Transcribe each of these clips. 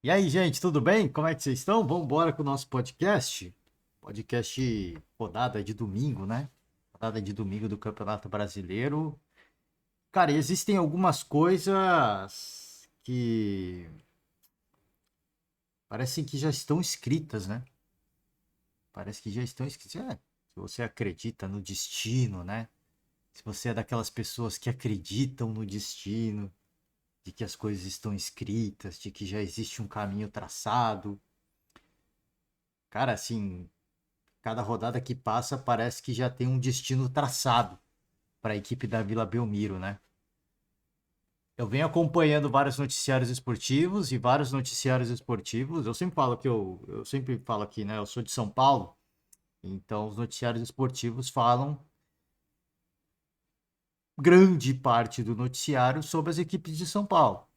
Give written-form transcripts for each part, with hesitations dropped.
E aí, gente, tudo bem? Como é que vocês estão? Vamos embora com o nosso podcast. Podcast rodada de domingo, né? Rodada de domingo do Campeonato Brasileiro. Cara, existem algumas coisas que parecem que já estão escritas, né? Parece que já estão escritas. Se você acredita no destino, né? Se você é daquelas pessoas que acreditam no destino, de que as coisas estão escritas, de que já existe um caminho traçado. Cara, assim, cada rodada que passa parece que já tem um destino traçado para a equipe da Vila Belmiro, né? Eu venho acompanhando vários noticiários esportivos e vários noticiários esportivos. Eu sempre falo aqui, né? Eu sou de São Paulo, então os noticiários esportivos falam grande parte do noticiário sobre as equipes de São Paulo.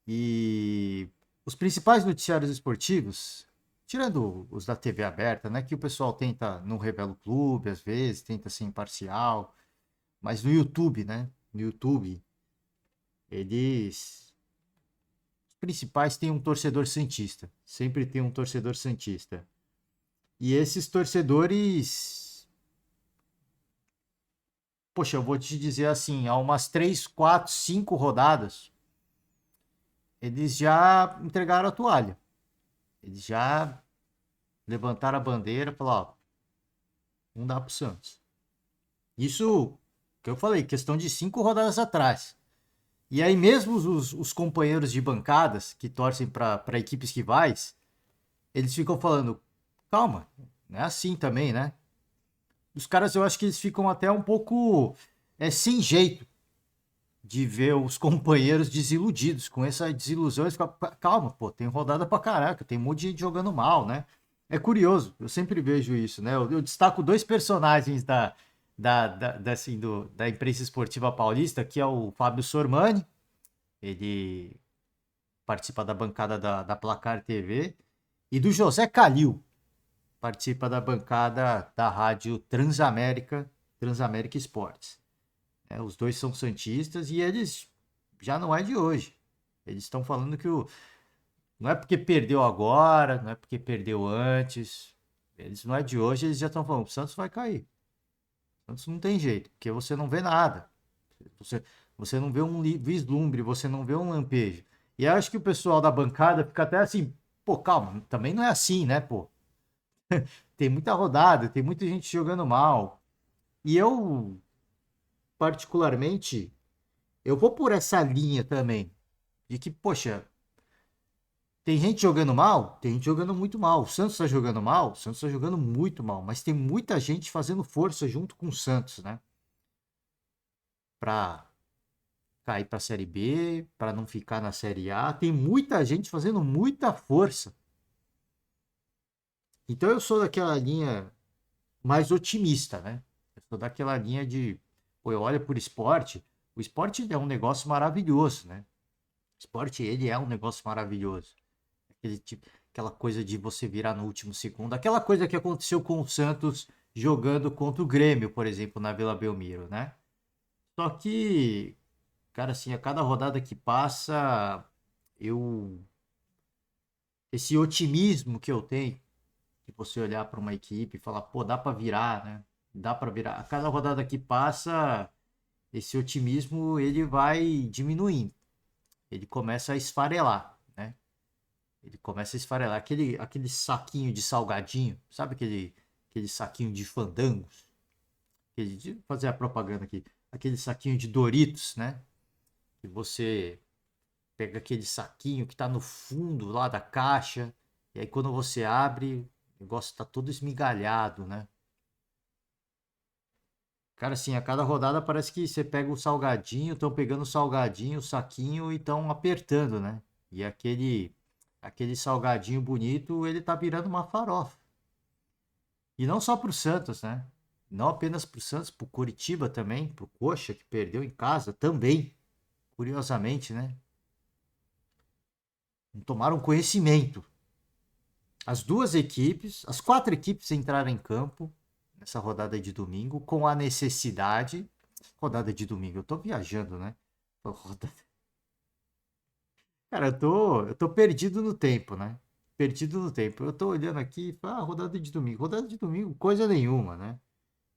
E os principais noticiários esportivos, tirando os da TV aberta, né, que o pessoal tenta, não revela o clube às vezes, tenta ser imparcial. Mas no YouTube, né? No YouTube, eles. Os principais têm um torcedor santista. Sempre tem um torcedor santista. E esses torcedores. Poxa, eu vou te dizer assim, há umas 3, 4, 5 rodadas, eles já entregaram a toalha. Eles já levantaram a bandeira e falaram: ó, não dá pro Santos. Isso que eu falei, questão de 5 rodadas atrás. E aí, mesmo os companheiros de bancadas que torcem para equipes rivais, eles ficam falando, calma, não é assim também, né? Os caras, eu acho que eles ficam até um pouco sem jeito de ver os companheiros desiludidos com essa desilusão. Eles ficam, calma, pô, tem rodada pra caraca, tem um monte de gente jogando mal, né? É curioso, eu sempre vejo isso, né? Eu destaco dois personagens assim, da imprensa esportiva paulista, que é o Fábio Sormani, ele participa da bancada da Placar TV, e do José Calil, participa da bancada da rádio Transamérica, Transamérica Esportes. Os dois são santistas e eles já não é de hoje. Eles estão falando que não é porque perdeu agora, não é porque perdeu antes. Eles não é de hoje, eles já estão falando, o Santos vai cair. O Santos não tem jeito, porque você não vê nada. Você, você não vê um vislumbre, você não vê um lampejo. E eu acho que o pessoal da bancada fica até assim, pô, calma, também não é assim, né, pô? Tem muita rodada, tem muita gente jogando mal. E eu, particularmente, eu vou por essa linha também. De que, poxa, tem gente jogando mal? Tem gente jogando muito mal. O Santos tá jogando mal? O Santos tá jogando muito mal. Mas tem muita gente fazendo força junto com o Santos, né? Pra cair pra Série B, pra não ficar na Série A. Tem muita gente fazendo muita força. Então eu sou daquela linha mais otimista, né? Eu sou daquela linha de, pô, eu olho por esporte. O esporte é um negócio maravilhoso, né? O esporte, ele é um negócio maravilhoso. Aquele tipo, aquela coisa de você virar no último segundo. Aquela coisa que aconteceu com o Santos jogando contra o Grêmio, por exemplo, na Vila Belmiro, né? Só que, cara, assim, a cada rodada que passa, eu esse otimismo que eu tenho de você olhar para uma equipe e falar, pô, dá para virar, né? Dá para virar. A cada rodada que passa, esse otimismo ele vai diminuindo. Ele começa a esfarelar, né? Ele começa a esfarelar aquele saquinho de salgadinho, sabe aquele saquinho de fandangos? Fazer a propaganda aqui, aquele saquinho de Doritos, né? Que você pega aquele saquinho que tá no fundo lá da caixa, e aí quando você abre, o negócio tá todo esmigalhado, né? Cara, assim, a cada rodada parece que você pega o salgadinho, estão pegando o salgadinho, o saquinho e estão apertando, né? E aquele salgadinho bonito, ele tá virando uma farofa. E não só pro Santos, né? Não apenas pro Santos, pro Coritiba também, pro Coxa, que perdeu em casa também, curiosamente, né? Não tomaram conhecimento. As duas equipes, as quatro equipes entraram em campo nessa rodada de domingo com a necessidade. Rodada de domingo, eu tô viajando, né? Roda- Cara, eu tô perdido no tempo, né? Perdido no tempo. Eu tô olhando aqui e falo, rodada de domingo. Rodada de domingo, coisa nenhuma, né?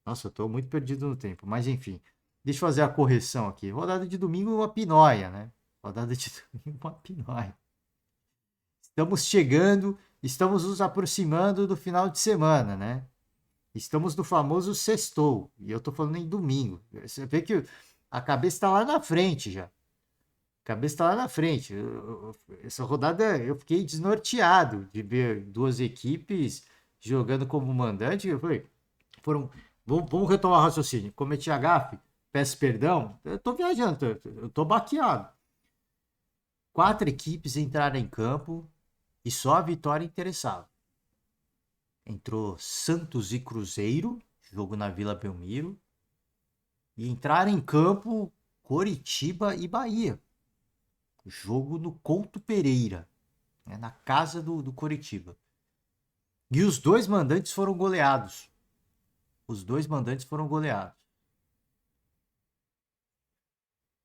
Nossa, eu tô muito perdido no tempo. Mas enfim, deixa eu fazer a correção aqui. Rodada de domingo é uma pinóia, né? Rodada de domingo é uma pinóia. Estamos chegando, estamos nos aproximando do final de semana, né? Estamos no famoso sextou. E eu tô falando em domingo. Você vê que a cabeça tá lá na frente já. A cabeça tá lá na frente. Essa rodada eu fiquei desnorteado de ver duas equipes jogando como mandante. Eu falei, foram. Vamos retomar o raciocínio. Cometi a gafe, peço perdão. Eu tô viajando, eu tô baqueado. Quatro equipes entraram em campo e só a vitória interessava. Entrou Santos e Cruzeiro, jogo na Vila Belmiro. E entraram em campo Coritiba e Bahia. Jogo no Couto Pereira, né, na casa do Coritiba. E os dois mandantes foram goleados. Os dois mandantes foram goleados.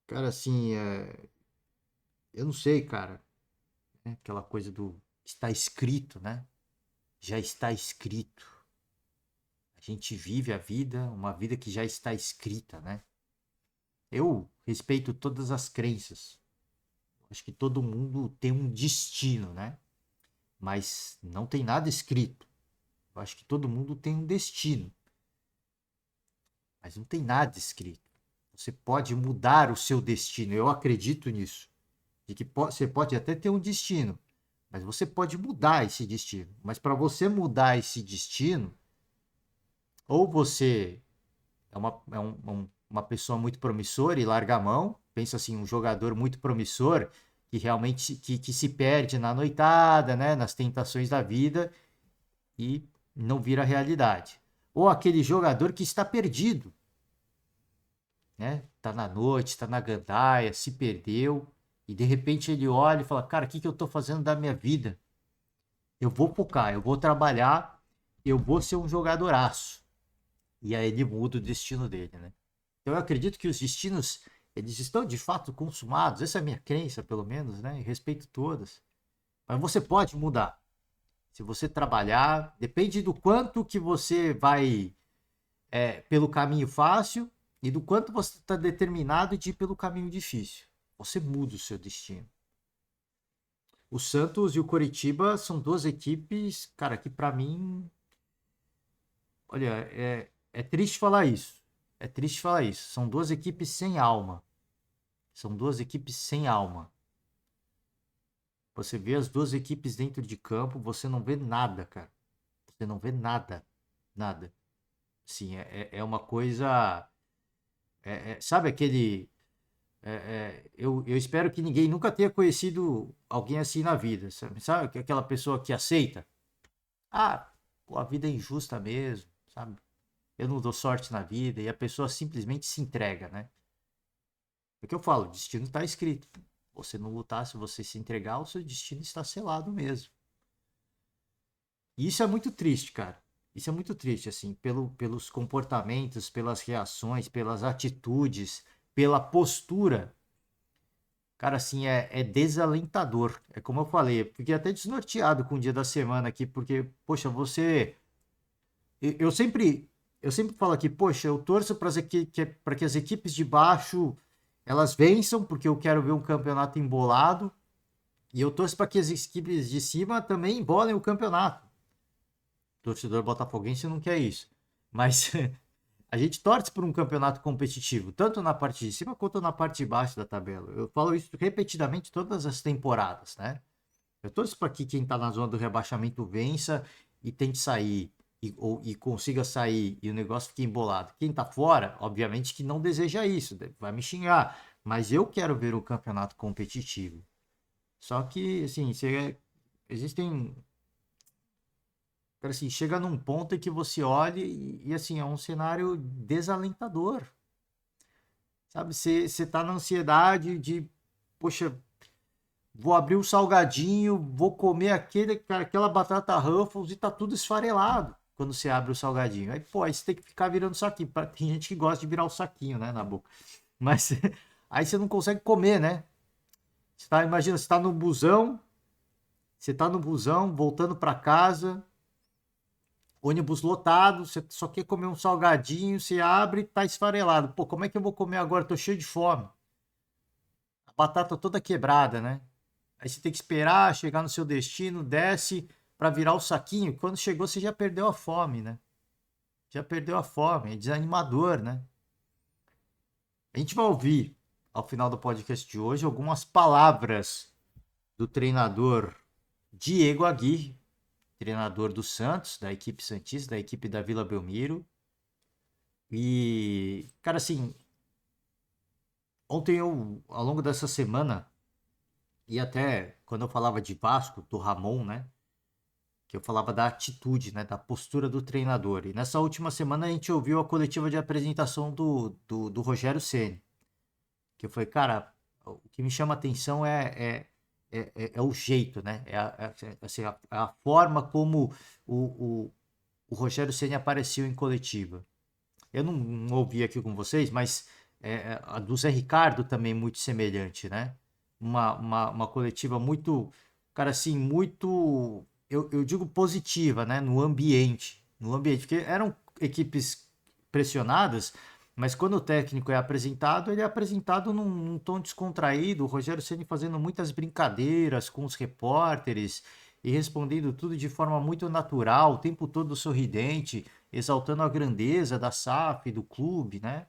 Cara, assim, eu não sei, cara. Né, aquela coisa do está escrito, né? Já está escrito. A gente vive a vida, uma vida que já está escrita, né? Eu respeito todas as crenças. Acho que todo mundo tem um destino, né? Mas não tem nada escrito. Eu acho que todo mundo tem um destino, mas não tem nada escrito. Você pode mudar o seu destino. Eu acredito nisso. De que você pode até ter um destino, mas você pode mudar esse destino. Mas para você mudar esse destino, ou você é uma pessoa muito promissora e larga a mão, pensa assim, um jogador muito promissor que realmente que se perde na noitada, né, nas tentações da vida e não vira realidade. Ou aquele jogador que está perdido, né? Tá na noite, tá na gandaia, se perdeu e de repente ele olha e fala: "Cara, o que que eu tô fazendo da minha vida? Eu vou focar, eu vou trabalhar, eu vou ser um jogadoraço". E aí ele muda o destino dele, né? Então eu acredito que os destinos eles estão de fato consumados. Essa é a minha crença, pelo menos, né? E respeito todas. Mas você pode mudar. Se você trabalhar, depende do quanto que você vai pelo caminho fácil e do quanto você está determinado de ir pelo caminho difícil. Você muda o seu destino. O Santos e o Coritiba são duas equipes, cara, que para mim, olha, é triste falar isso. É triste falar isso. São duas equipes sem alma. São duas equipes sem alma. Você vê as duas equipes dentro de campo, você não vê nada, cara. Você não vê nada. Nada. Sim, é uma coisa. Sabe aquele. Eu espero que ninguém nunca tenha conhecido alguém assim na vida. Sabe aquela pessoa que aceita? Ah, pô, a vida é injusta mesmo, sabe? Eu não dou sorte na vida e a pessoa simplesmente se entrega, né? É o que eu falo, o destino está escrito. Você não lutar, se você se entregar, o seu destino está selado mesmo. E isso é muito triste, cara. Isso é muito triste, assim, pelos comportamentos, pelas reações, pelas atitudes, pela postura. Cara, assim, é desalentador. É como eu falei, eu fiquei até desnorteado com o dia da semana aqui, porque, poxa, você. Eu sempre falo aqui, poxa, eu torço para que as equipes de baixo elas vençam, porque eu quero ver um campeonato embolado, e eu torço para que as equipes de cima também embolem o campeonato. O torcedor botafoguense não quer isso. Mas a gente torce por um campeonato competitivo, tanto na parte de cima quanto na parte de baixo da tabela. Eu falo isso repetidamente todas as temporadas, né? Eu torço para que quem está na zona do rebaixamento vença e tente sair, e consiga sair, e o negócio fique embolado. Quem está fora, obviamente que não deseja isso, vai me xingar, mas eu quero ver o campeonato competitivo. Só que, assim, existem. Cara, assim, chega num ponto em que você olha assim, é um cenário desalentador. Sabe? Você tá na ansiedade de, poxa, vou abrir um salgadinho, vou comer aquela batata Ruffles e tá tudo esfarelado quando você abre o salgadinho. Aí, pô, aí você tem que ficar virando saquinho. Tem gente que gosta de virar o saquinho, né, na boca. Mas aí você não consegue comer, né? Imagina, você tá no busão, voltando para casa, ônibus lotado, você só quer comer um salgadinho, você abre e tá esfarelado. Pô, como é que eu vou comer agora? Tô cheio de fome. A batata toda quebrada, né? Aí você tem que esperar chegar no seu destino, desce para virar o saquinho. Quando chegou, você já perdeu a fome, né? Já perdeu a fome. É desanimador, né? A gente vai ouvir, ao final do podcast de hoje, algumas palavras do treinador Diego Aguirre, treinador do Santos, da equipe santista, da equipe da Vila Belmiro. E, cara, assim, ontem ao longo dessa semana, e até quando eu falava de Vasco, do Ramon, né? Que eu falava da atitude, né? Da postura do treinador. E nessa última semana a gente ouviu a coletiva de apresentação do Rogério Ceni. Que eu falei, cara, o que me chama a atenção é o jeito, né? Assim, a forma como o Rogério Ceni apareceu em coletiva. Eu não ouvi aqui com vocês, mas a do Zé Ricardo também muito semelhante, né? Uma coletiva muito, cara, assim, muito, eu digo positiva, né? No ambiente, porque eram equipes pressionadas, mas quando o técnico é apresentado, ele é apresentado num tom descontraído, o Rogério Ceni fazendo muitas brincadeiras com os repórteres e respondendo tudo de forma muito natural, o tempo todo sorridente, exaltando a grandeza da SAF, do clube, né?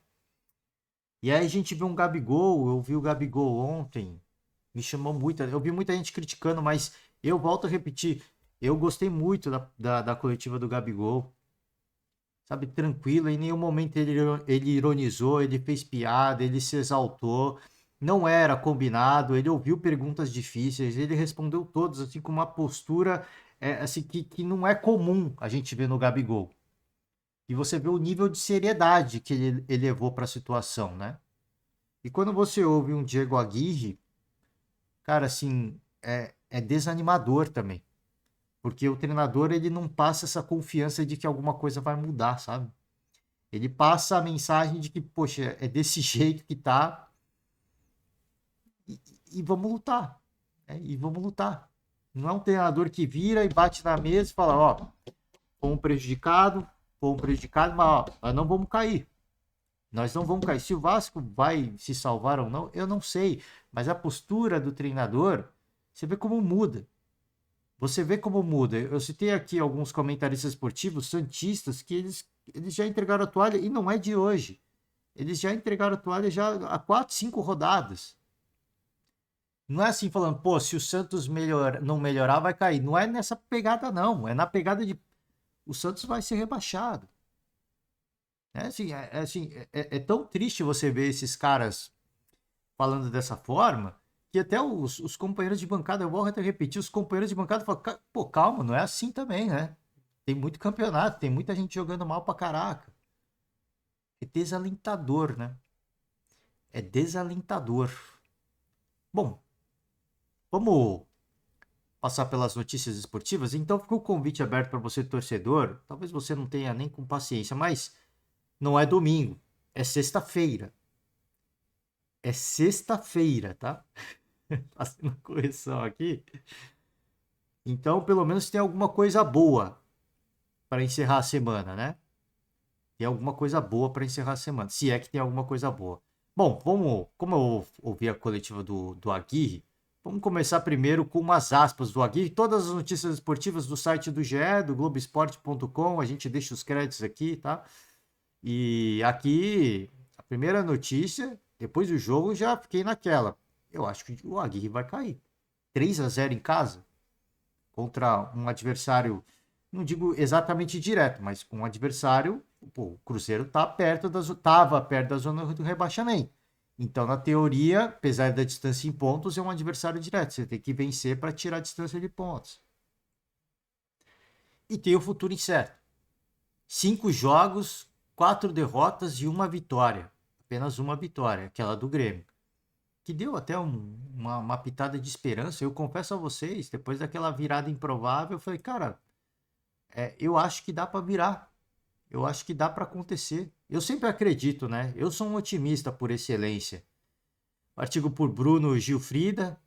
E aí a gente viu um Gabigol, eu vi o Gabigol ontem, me chamou muito, eu vi muita gente criticando, mas eu volto a repetir, eu gostei muito da coletiva do Gabigol, sabe, tranquilo, em nenhum momento ele ironizou, ele fez piada, ele se exaltou, não era combinado, ele ouviu perguntas difíceis, ele respondeu todas, assim, com uma postura, assim, que não é comum a gente ver no Gabigol. E você vê o nível de seriedade que ele elevou para a situação, né? E quando você ouve um Diego Aguirre, cara, assim, é desanimador também. Porque o treinador, ele não passa essa confiança de que alguma coisa vai mudar, sabe? Ele passa a mensagem de que, poxa, é desse jeito que tá e, e vamos lutar. Né? E vamos lutar. Não é um treinador que vira e bate na mesa e fala, ó, fomos prejudicado, mas ó, nós não vamos cair. Nós não vamos cair. Se o Vasco vai se salvar ou não, eu não sei. Mas a postura do treinador, você vê como muda. Você vê como muda. Eu citei aqui alguns comentaristas esportivos, santistas, que eles já entregaram a toalha e não é de hoje. Eles já entregaram a toalha já há 4, 5 rodadas. Não é assim falando, pô, se o Santos não melhorar, vai cair. Não é nessa pegada, não. É na pegada de o Santos vai ser rebaixado. É tão triste você ver esses caras falando dessa forma, que até os companheiros de bancada, eu vou até repetir, os companheiros de bancada falam, pô, calma, não é assim também, né? Tem muito campeonato, tem muita gente jogando mal pra caraca. É desalentador, né? É desalentador. Bom, vamos passar pelas notícias esportivas. Então fica o convite aberto para você, torcedor. Talvez você não tenha nem com paciência, mas não é domingo, é sexta-feira. É sexta-feira, tá? Fazendo uma correção aqui. Então, pelo menos tem alguma coisa boa para encerrar a semana, né? Tem alguma coisa boa para encerrar a semana, se é que tem alguma coisa boa. Bom, como eu ouvi a coletiva do Aguirre, vamos começar primeiro com umas aspas do Aguirre. Todas as notícias esportivas do site do GE, do Globoesporte.com, a gente deixa os créditos aqui, tá? E aqui, a primeira notícia, depois do jogo, já fiquei naquela. Eu acho que o Aguirre vai cair. 3-0 em casa, contra um adversário, não digo exatamente direto, mas com um adversário, pô, o Cruzeiro estava perto da zona do rebaixamento. Então, na teoria, apesar da distância em pontos, é um adversário direto. Você tem que vencer para tirar a distância de pontos. E tem o futuro incerto. 5 jogos, 4 derrotas e uma vitória. Apenas uma vitória, aquela do Grêmio. Que deu até uma pitada de esperança. Eu confesso a vocês, depois daquela virada improvável, eu falei, cara, eu acho que dá para virar. Eu acho que dá para acontecer. Eu sempre acredito, né? Eu sou um otimista por excelência. Artigo por Bruno Gilfrida.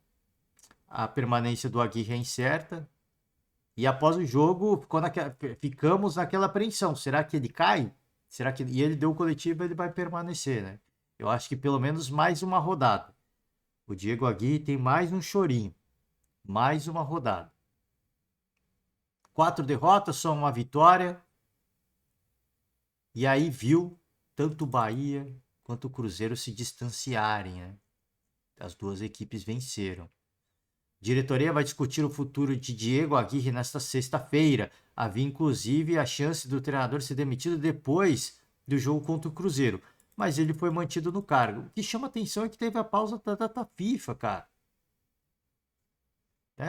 a permanência do Aguirre é incerta. E após o jogo, ficamos naquela apreensão. Será que ele cai? E ele deu o coletivo, ele vai permanecer, né? Eu acho que pelo menos mais uma rodada. O Diego Aguirre tem mais um chorinho. Mais uma rodada. 4 derrotas, só uma vitória. E aí viu tanto o Bahia quanto o Cruzeiro se distanciarem, né? As duas equipes venceram. A diretoria vai discutir o futuro de Diego Aguirre nesta sexta-feira. Havia inclusive a chance do treinador ser demitido depois do jogo contra o Cruzeiro. Mas ele foi mantido no cargo. O que chama atenção é que teve a pausa da FIFA, cara.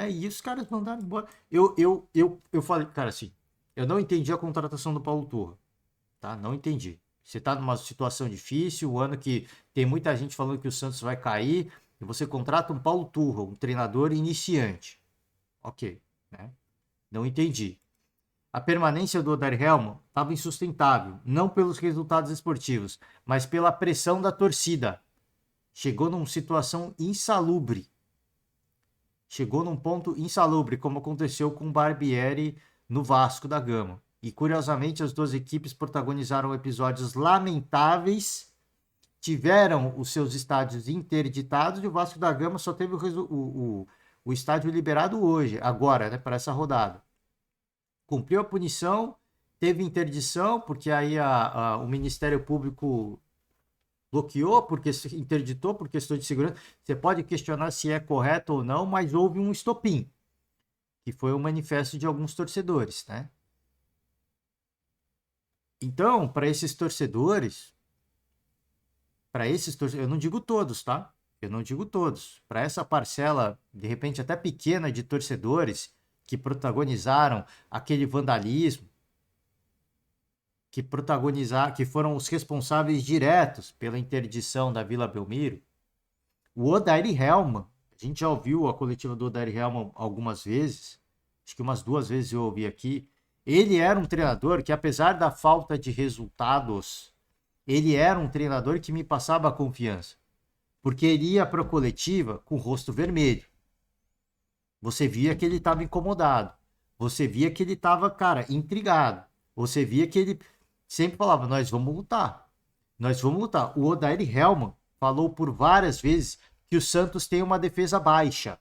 E os caras mandaram embora. Eu falei, cara, assim, eu não entendi a contratação do Paulo Turra. Tá? Não entendi. Você tá numa situação difícil, o ano que tem muita gente falando que o Santos vai cair, e você contrata um Paulo Turra, um treinador iniciante. Ok, né? Não entendi. A permanência do Odair Hellmann estava insustentável, não pelos resultados esportivos, mas pela pressão da torcida. Chegou numa situação insalubre. Chegou num ponto insalubre, como aconteceu com o Barbieri no Vasco da Gama. E curiosamente, as duas equipes protagonizaram episódios lamentáveis, tiveram os seus estádios interditados e o Vasco da Gama só teve o estádio liberado hoje, agora, né, para essa rodada. Cumpriu a punição, teve interdição, porque aí o Ministério Público bloqueou, porque interditou por questão de segurança. Você pode questionar se é correto ou não, mas houve um estopim, que foi o manifesto de alguns torcedores, né? Então, para esses torcedores, eu não digo todos, tá? Eu não digo todos. Para essa parcela, de repente até pequena, de torcedores que protagonizaram aquele vandalismo, que foram os responsáveis diretos pela interdição da Vila Belmiro, o Odair Hellmann, a gente já ouviu a coletiva do Odair Hellmann algumas vezes, acho que umas 2 vezes eu ouvi aqui. Ele era um treinador que, apesar da falta de resultados, ele era um treinador que me passava confiança. Porque ele ia para a coletiva com o rosto vermelho. Você via que ele estava incomodado. Você via que ele estava, cara, intrigado. Você via que ele sempre falava, nós vamos lutar. Nós vamos lutar. O Odair Hellmann falou por várias vezes que o Santos tem uma defesa baixa.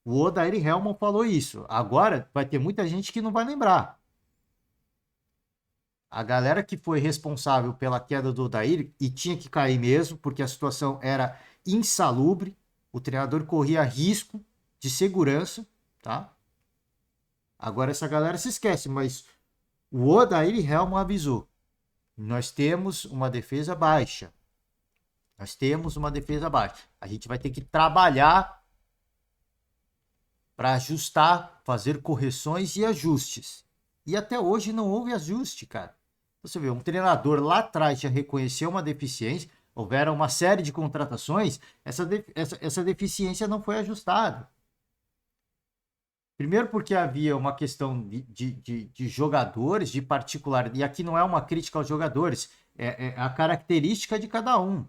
O Odair Hellmann falou isso. Agora vai ter muita gente que não vai lembrar. A galera que foi responsável pela queda do Odair, e tinha que cair mesmo, porque a situação era insalubre, o treinador corria risco de segurança, tá? Agora essa galera se esquece, mas o Odair Hellmann avisou. Nós temos uma defesa baixa. Nós temos uma defesa baixa. A gente vai ter que trabalhar para ajustar, fazer correções e ajustes. E até hoje não houve ajuste, cara. Você vê, um treinador lá atrás já reconheceu uma deficiência, houveram uma série de contratações, essa deficiência não foi ajustada. Primeiro porque havia uma questão de jogadores, de particular, e aqui não é uma crítica aos jogadores, é a característica de cada um.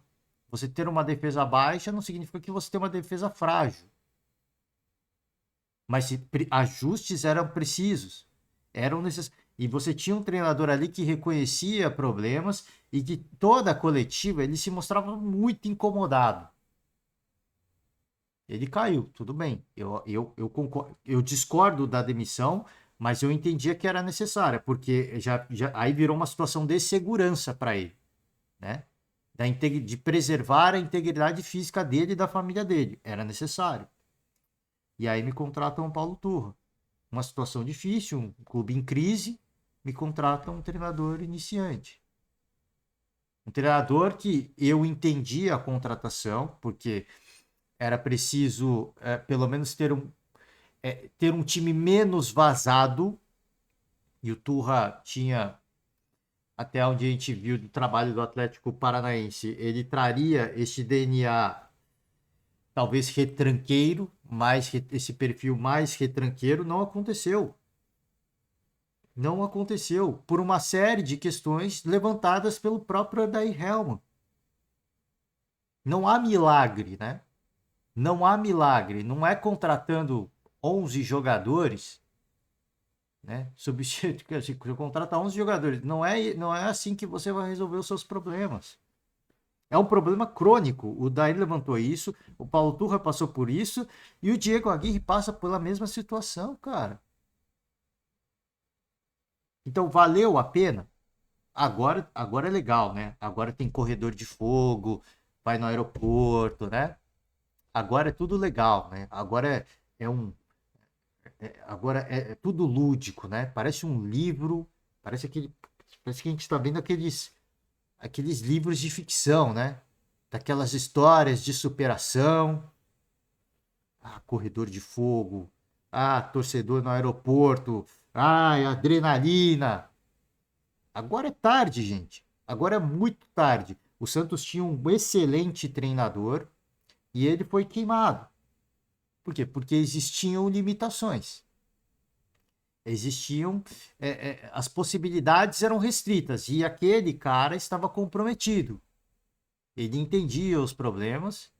Você ter uma defesa baixa não significa que você tem uma defesa frágil. Mas ajustes eram precisos, eram necessários. E você tinha um treinador ali que reconhecia problemas e que toda a coletiva ele se mostrava muito incomodado. Ele caiu, tudo bem. Eu concordo, eu discordo da demissão, mas eu entendia que era necessária, porque aí virou uma situação de segurança para ele, né? De preservar a integridade física dele e da família dele. Era necessário. E aí me contratam o Paulo Turra. Uma situação difícil, um clube em crise, me contratam um treinador iniciante. Um treinador que eu entendi a contratação, porque era preciso pelo menos ter um time menos vazado, e o Turra tinha, até onde a gente viu do trabalho do Atlético Paranaense, ele traria este DNA talvez retranqueiro, esse perfil mais retranqueiro. Não aconteceu. Não aconteceu por uma série de questões levantadas pelo próprio Odair Hellmann. Não há milagre, né? Não há milagre. Não é contratando 11 jogadores, né? Substituir, se contratar 11 jogadores. Não é assim que você vai resolver os seus problemas. É um problema crônico. O Daí levantou isso, o Paulo Turra passou por isso e o Diego Aguirre passa pela mesma situação, cara. Então valeu a pena? Agora é legal, né? Agora tem corredor de fogo, vai no aeroporto, né? Agora é tudo legal, né? Agora é tudo lúdico, né? Parece um livro, parece que a gente está vendo aqueles livros de ficção, né? Daquelas histórias de superação. Ah, corredor de fogo. Ah, torcedor no aeroporto. Ah, adrenalina. Agora é tarde, gente. Agora é muito tarde. O Santos tinha um excelente treinador e ele foi queimado. Por quê? Porque existiam limitações. Existiam. As possibilidades eram restritas e aquele cara estava comprometido. Ele entendia os problemas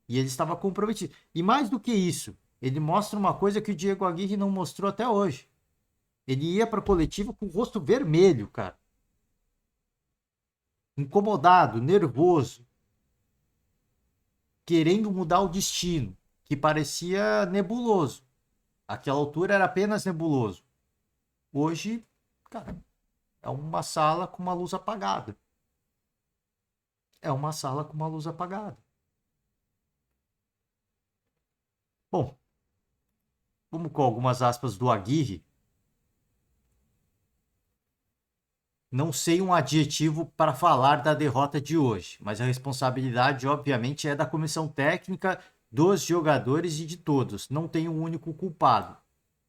e ele estava comprometido. E mais do que isso, ele mostra uma coisa que o Diego Aguirre não mostrou até hoje. Ele ia para a coletiva com o rosto vermelho, cara. Incomodado, nervoso, querendo mudar o destino, que parecia nebuloso. Aquela altura era apenas nebuloso. Hoje, cara, é uma sala com uma luz apagada. É uma sala com uma luz apagada. Bom, vamos com algumas aspas do Aguirre. Não sei um adjetivo para falar da derrota de hoje, mas a responsabilidade, obviamente, é da comissão técnica, dos jogadores e de todos. Não tem um único culpado.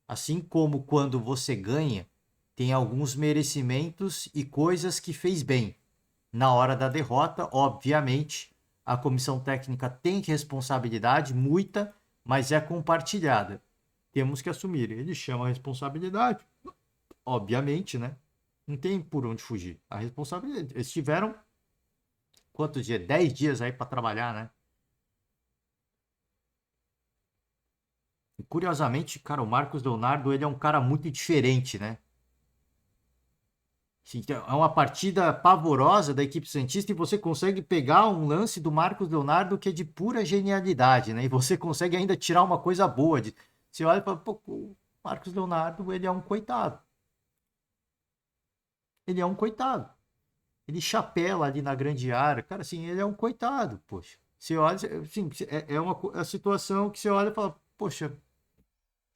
Assim como quando você ganha, tem alguns merecimentos e coisas que fez bem. Na hora da derrota, obviamente, a comissão técnica tem responsabilidade, muita, mas é compartilhada. Temos que assumir. Ele chama a responsabilidade, obviamente, né? Não tem por onde fugir. A responsabilidade. Eles tiveram quantos dias? 10 dias aí para trabalhar, né? E, curiosamente, cara, o Marcos Leonardo, ele é um cara muito diferente, né? É uma partida pavorosa da equipe santista e você consegue pegar um lance do Marcos Leonardo que é de pura genialidade, né? E você consegue ainda tirar uma coisa boa. Você olha e fala, pô, o Marcos Leonardo, ele é um coitado. Ele é um coitado. Ele chapela ali na grande área. Cara, assim, ele é um coitado, poxa. Você olha, assim, é uma situação que você olha e fala, poxa,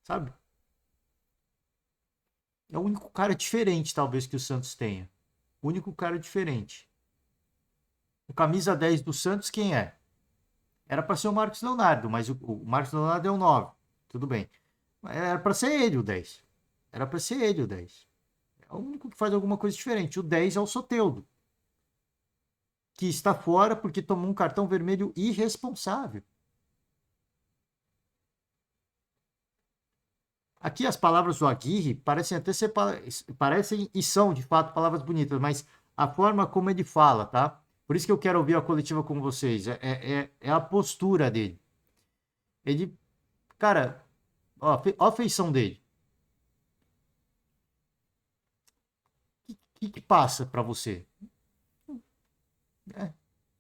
sabe? É o único cara diferente, talvez, que o Santos tenha. O único cara diferente. O camisa 10 do Santos, quem é? Era para ser o Marcos Leonardo, mas o Marcos Leonardo é o 9. Tudo bem. Mas era para ser ele o 10. Era para ser ele o 10. É o único que faz alguma coisa diferente. O 10 é o Soteldo, que está fora porque tomou um cartão vermelho irresponsável. Aqui as palavras do Aguirre parecem até ser parecem e são de fato palavras bonitas, mas a forma como ele fala, tá? Por isso que eu quero ouvir a coletiva com vocês. É a postura dele. Ele, cara, ó, ó a feição dele. O que passa para você? É,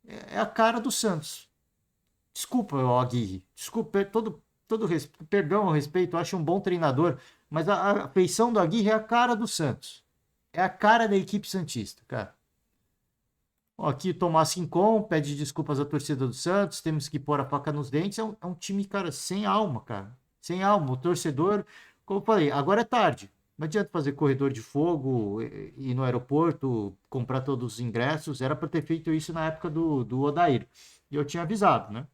é a cara do Santos. Desculpa, Aguirre. Desculpa, perdão ao respeito, eu acho um bom treinador, mas a feição do Aguirre é a cara do Santos. É a cara da equipe santista, cara. Ó, aqui Tomás Rincon pede desculpas à torcida do Santos, temos que pôr a faca nos dentes. É um time, cara, sem alma, cara. Sem alma. O torcedor, como eu falei, agora é tarde. Não adianta fazer corredor de fogo, ir no aeroporto, comprar todos os ingressos. Era para ter feito isso na época do Odair. E eu tinha avisado, né?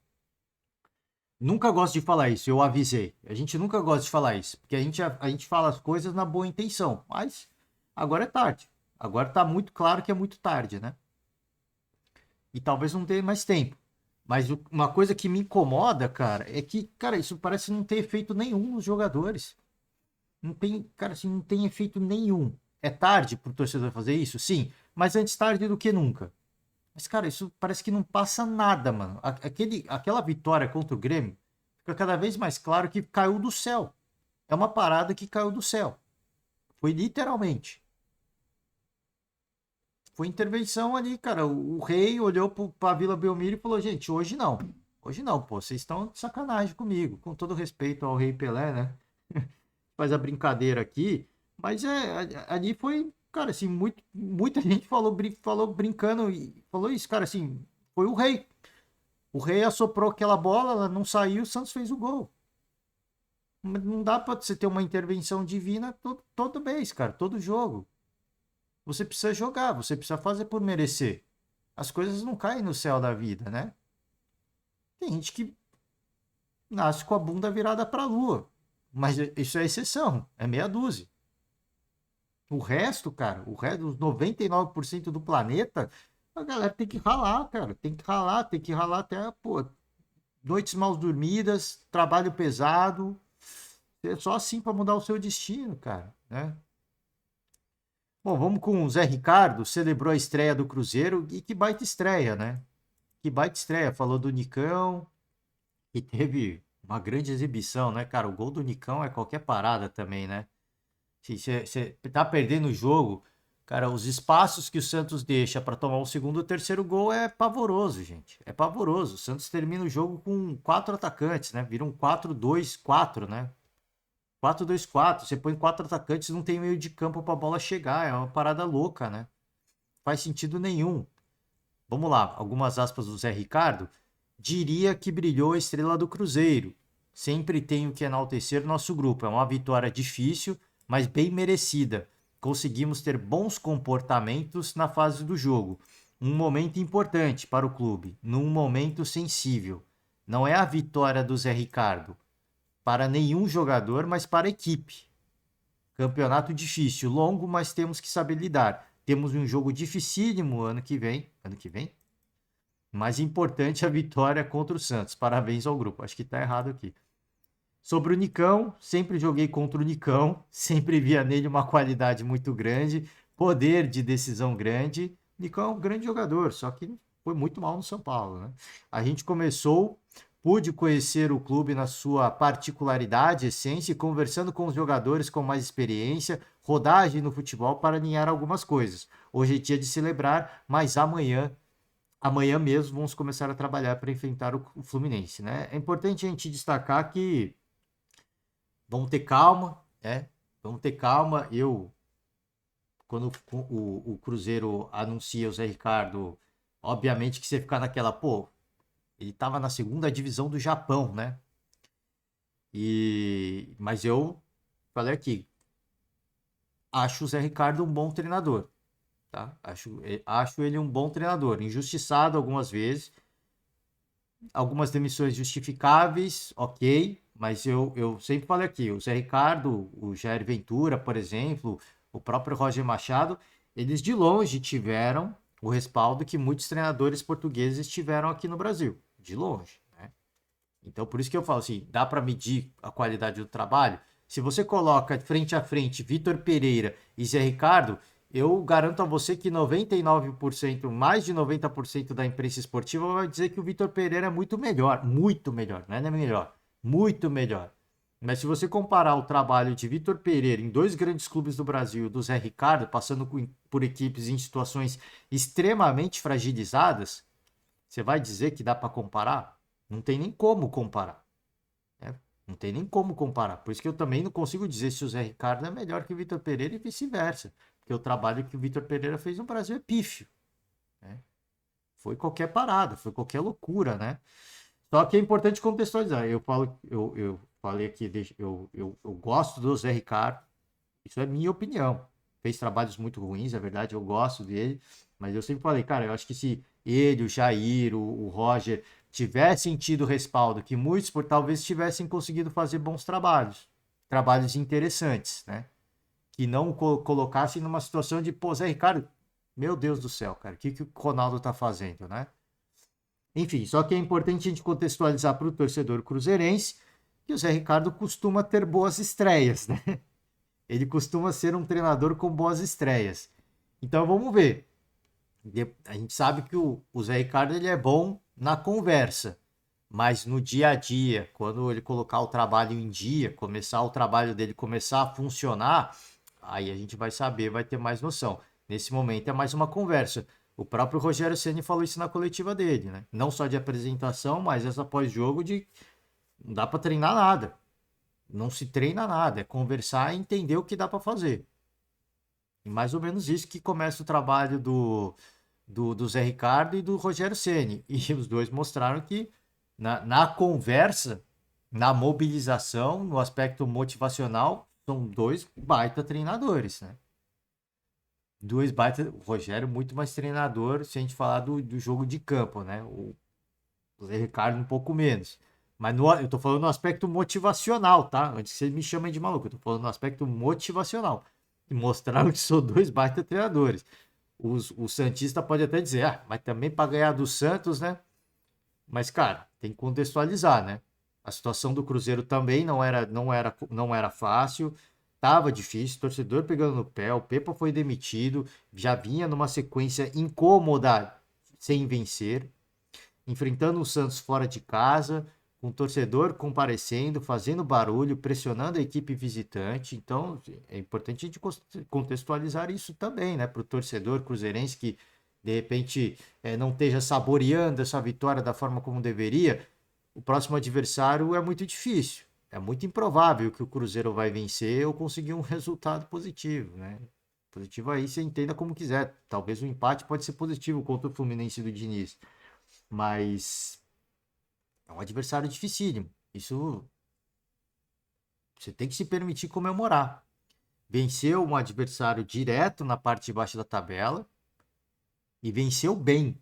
Nunca gosto de falar isso, eu avisei. A gente nunca gosta de falar isso, porque a gente fala as coisas na boa intenção, mas agora é tarde. Agora tá muito claro que é muito tarde, né? E talvez não tenha mais tempo. Mas uma coisa que me incomoda, cara, é que, cara, isso parece não ter efeito nenhum nos jogadores. Não tem, cara, assim, não tem efeito nenhum. É tarde pro torcedor fazer isso? Sim, mas antes tarde do que nunca. Mas, cara, isso parece que não passa nada, mano. Aquela vitória contra o Grêmio fica cada vez mais claro que caiu do céu. É uma parada que caiu do céu. Foi literalmente. Foi intervenção ali, cara. O rei olhou pra Vila Belmiro e falou: gente, hoje não. Hoje não, pô. Vocês estão de sacanagem comigo. Com todo respeito ao rei Pelé, né? Faz a brincadeira aqui. Mas ali foi, cara, assim, muita gente falou brincando e falou isso, cara, assim, foi o rei. O rei assoprou aquela bola, ela não saiu, o Santos fez o gol. Não dá pra você ter uma intervenção divina todo mês, cara, todo jogo. Você precisa jogar, você precisa fazer por merecer. As coisas não caem no céu da vida, né? Tem gente que nasce com a bunda virada pra lua. Mas isso é exceção, é meia dúzia. O resto, cara, o resto dos 99% do planeta, a galera tem que ralar, cara. Tem que ralar até, pô, noites mal dormidas, trabalho pesado. É só assim para mudar o seu destino, cara, né? Bom, vamos com o Zé Ricardo, celebrou a estreia do Cruzeiro e que baita estreia, né? Que baita estreia, falou do Nicão, que teve uma grande exibição, né, cara? O gol do Nicão é qualquer parada também, né? Se você tá perdendo o jogo, cara, os espaços que o Santos deixa para tomar o segundo ou terceiro gol é pavoroso, gente. É pavoroso. O Santos termina o jogo com 4 atacantes, né? Vira um 4-2-4, né? 4-2-4. Você põe 4 atacantes, não tem meio de campo para a bola chegar. É uma parada louca, né? Faz sentido nenhum. Vamos lá, algumas aspas do Zé Ricardo. Diria que brilhou a estrela do Cruzeiro. Sempre tenho que enaltecer nosso grupo. É uma vitória difícil, mas bem merecida. Conseguimos ter bons comportamentos na fase do jogo. Um momento importante para o clube, num momento sensível. Não é a vitória do Zé Ricardo para nenhum jogador, mas para a equipe. Campeonato difícil, longo, mas temos que saber lidar. Temos um jogo dificílimo ano que vem. Ano que vem? Mais importante a vitória contra o Santos. Parabéns ao grupo. Acho que tá errado aqui. Sobre o Nicão, sempre joguei contra o Nicão, sempre via nele uma qualidade muito grande, poder de decisão grande. O Nicão é um grande jogador, só que foi muito mal no São Paulo, né? A gente começou, pude conhecer o clube na sua particularidade, essência, e conversando com os jogadores com mais experiência, rodagem no futebol para alinhar algumas coisas. Hoje é dia de celebrar, mas amanhã mesmo vamos começar a trabalhar para enfrentar o Fluminense, né? É importante a gente destacar que vamos ter calma, né? Vamos ter calma. Quando o Cruzeiro anuncia o Zé Ricardo, obviamente que você fica naquela, pô, ele tava na segunda divisão do Japão, né? Mas eu falei aqui, acho o Zé Ricardo um bom treinador, tá? Acho ele um bom treinador, injustiçado algumas vezes, algumas demissões justificáveis, ok, mas eu sempre falei aqui, o Zé Ricardo, o Jair Ventura, por exemplo, o próprio Roger Machado, eles de longe tiveram o respaldo que muitos treinadores portugueses tiveram aqui no Brasil, de longe, né? Então, por isso que eu falo assim, dá para medir a qualidade do trabalho? Se você coloca frente a frente Vitor Pereira e Zé Ricardo, eu garanto a você que 99%, mais de 90% da imprensa esportiva vai dizer que o Vitor Pereira é muito melhor, não é melhor, muito melhor. Mas se você comparar o trabalho de Vitor Pereira em dois grandes clubes do Brasil, do Zé Ricardo, passando por equipes em situações extremamente fragilizadas, você vai dizer que dá para comparar? Não tem nem como comparar, né? Não tem nem como comparar. Por isso que eu também não consigo dizer se o Zé Ricardo é melhor que o Vitor Pereira e vice-versa. Porque o trabalho que o Vitor Pereira fez no Brasil é pífio, né? Foi qualquer parada, foi qualquer loucura, né? Só que é importante contextualizar. Eu falei aqui, eu gosto do Zé Ricardo, isso é minha opinião. Fez trabalhos muito ruins, é verdade, eu gosto dele, mas eu sempre falei, cara, eu acho que se ele, o Jair, o Roger tivessem tido respaldo, que muitos talvez tivessem conseguido fazer bons trabalhos, trabalhos interessantes, né? Que não colocassem numa situação de, pô, Zé Ricardo, meu Deus do céu, cara, o que o Ronaldo tá fazendo, né? Enfim, só que é importante a gente contextualizar para o torcedor cruzeirense que o Zé Ricardo costuma ter boas estreias, né? Ele costuma ser um treinador com boas estreias. Então vamos ver. A gente sabe que o Zé Ricardo ele é bom na conversa, Mas no dia a dia, quando ele colocar o trabalho em dia, começar o trabalho dele começar a funcionar, aí a gente vai saber, vai ter mais noção. Nesse momento é mais uma conversa. O próprio Rogério Ceni falou isso na coletiva dele, né? Não só de apresentação, mas essa pós-jogo de não dá para treinar nada. Não se treina nada, é conversar e entender o que dá para fazer. E mais ou menos isso que começa o trabalho do Zé Ricardo e do Rogério Ceni. E os dois mostraram que na conversa, na mobilização, no aspecto motivacional, são dois baita treinadores, né? Dois baita. O Rogério muito mais treinador se a gente falar do jogo de campo, né? O Zé Ricardo um pouco menos. Mas eu tô falando no aspecto motivacional, tá? Antes que vocês me chamem de maluco, eu tô falando no aspecto motivacional. E mostraram que são dois baita treinadores. O Santista pode até dizer, mas também para ganhar do Santos, né? Mas, cara, tem que contextualizar, né? A situação do Cruzeiro também não era fácil, tava difícil, torcedor pegando no pé, o Pepa foi demitido, já vinha numa sequência incômoda sem vencer, enfrentando o Santos fora de casa, com o torcedor comparecendo, fazendo barulho, pressionando a equipe visitante. Então, é importante a gente contextualizar isso também, né? Para o torcedor cruzeirense que, de repente, não esteja saboreando essa vitória da forma como deveria. O próximo adversário é muito difícil. É muito improvável que o Cruzeiro vai vencer ou conseguir um resultado positivo, né? Positivo aí você entenda como quiser. Talvez o empate pode ser positivo contra o Fluminense do Diniz. Mas é um adversário dificílimo. Isso você tem que se permitir comemorar. Venceu um adversário direto na parte de baixo da tabela e venceu bem.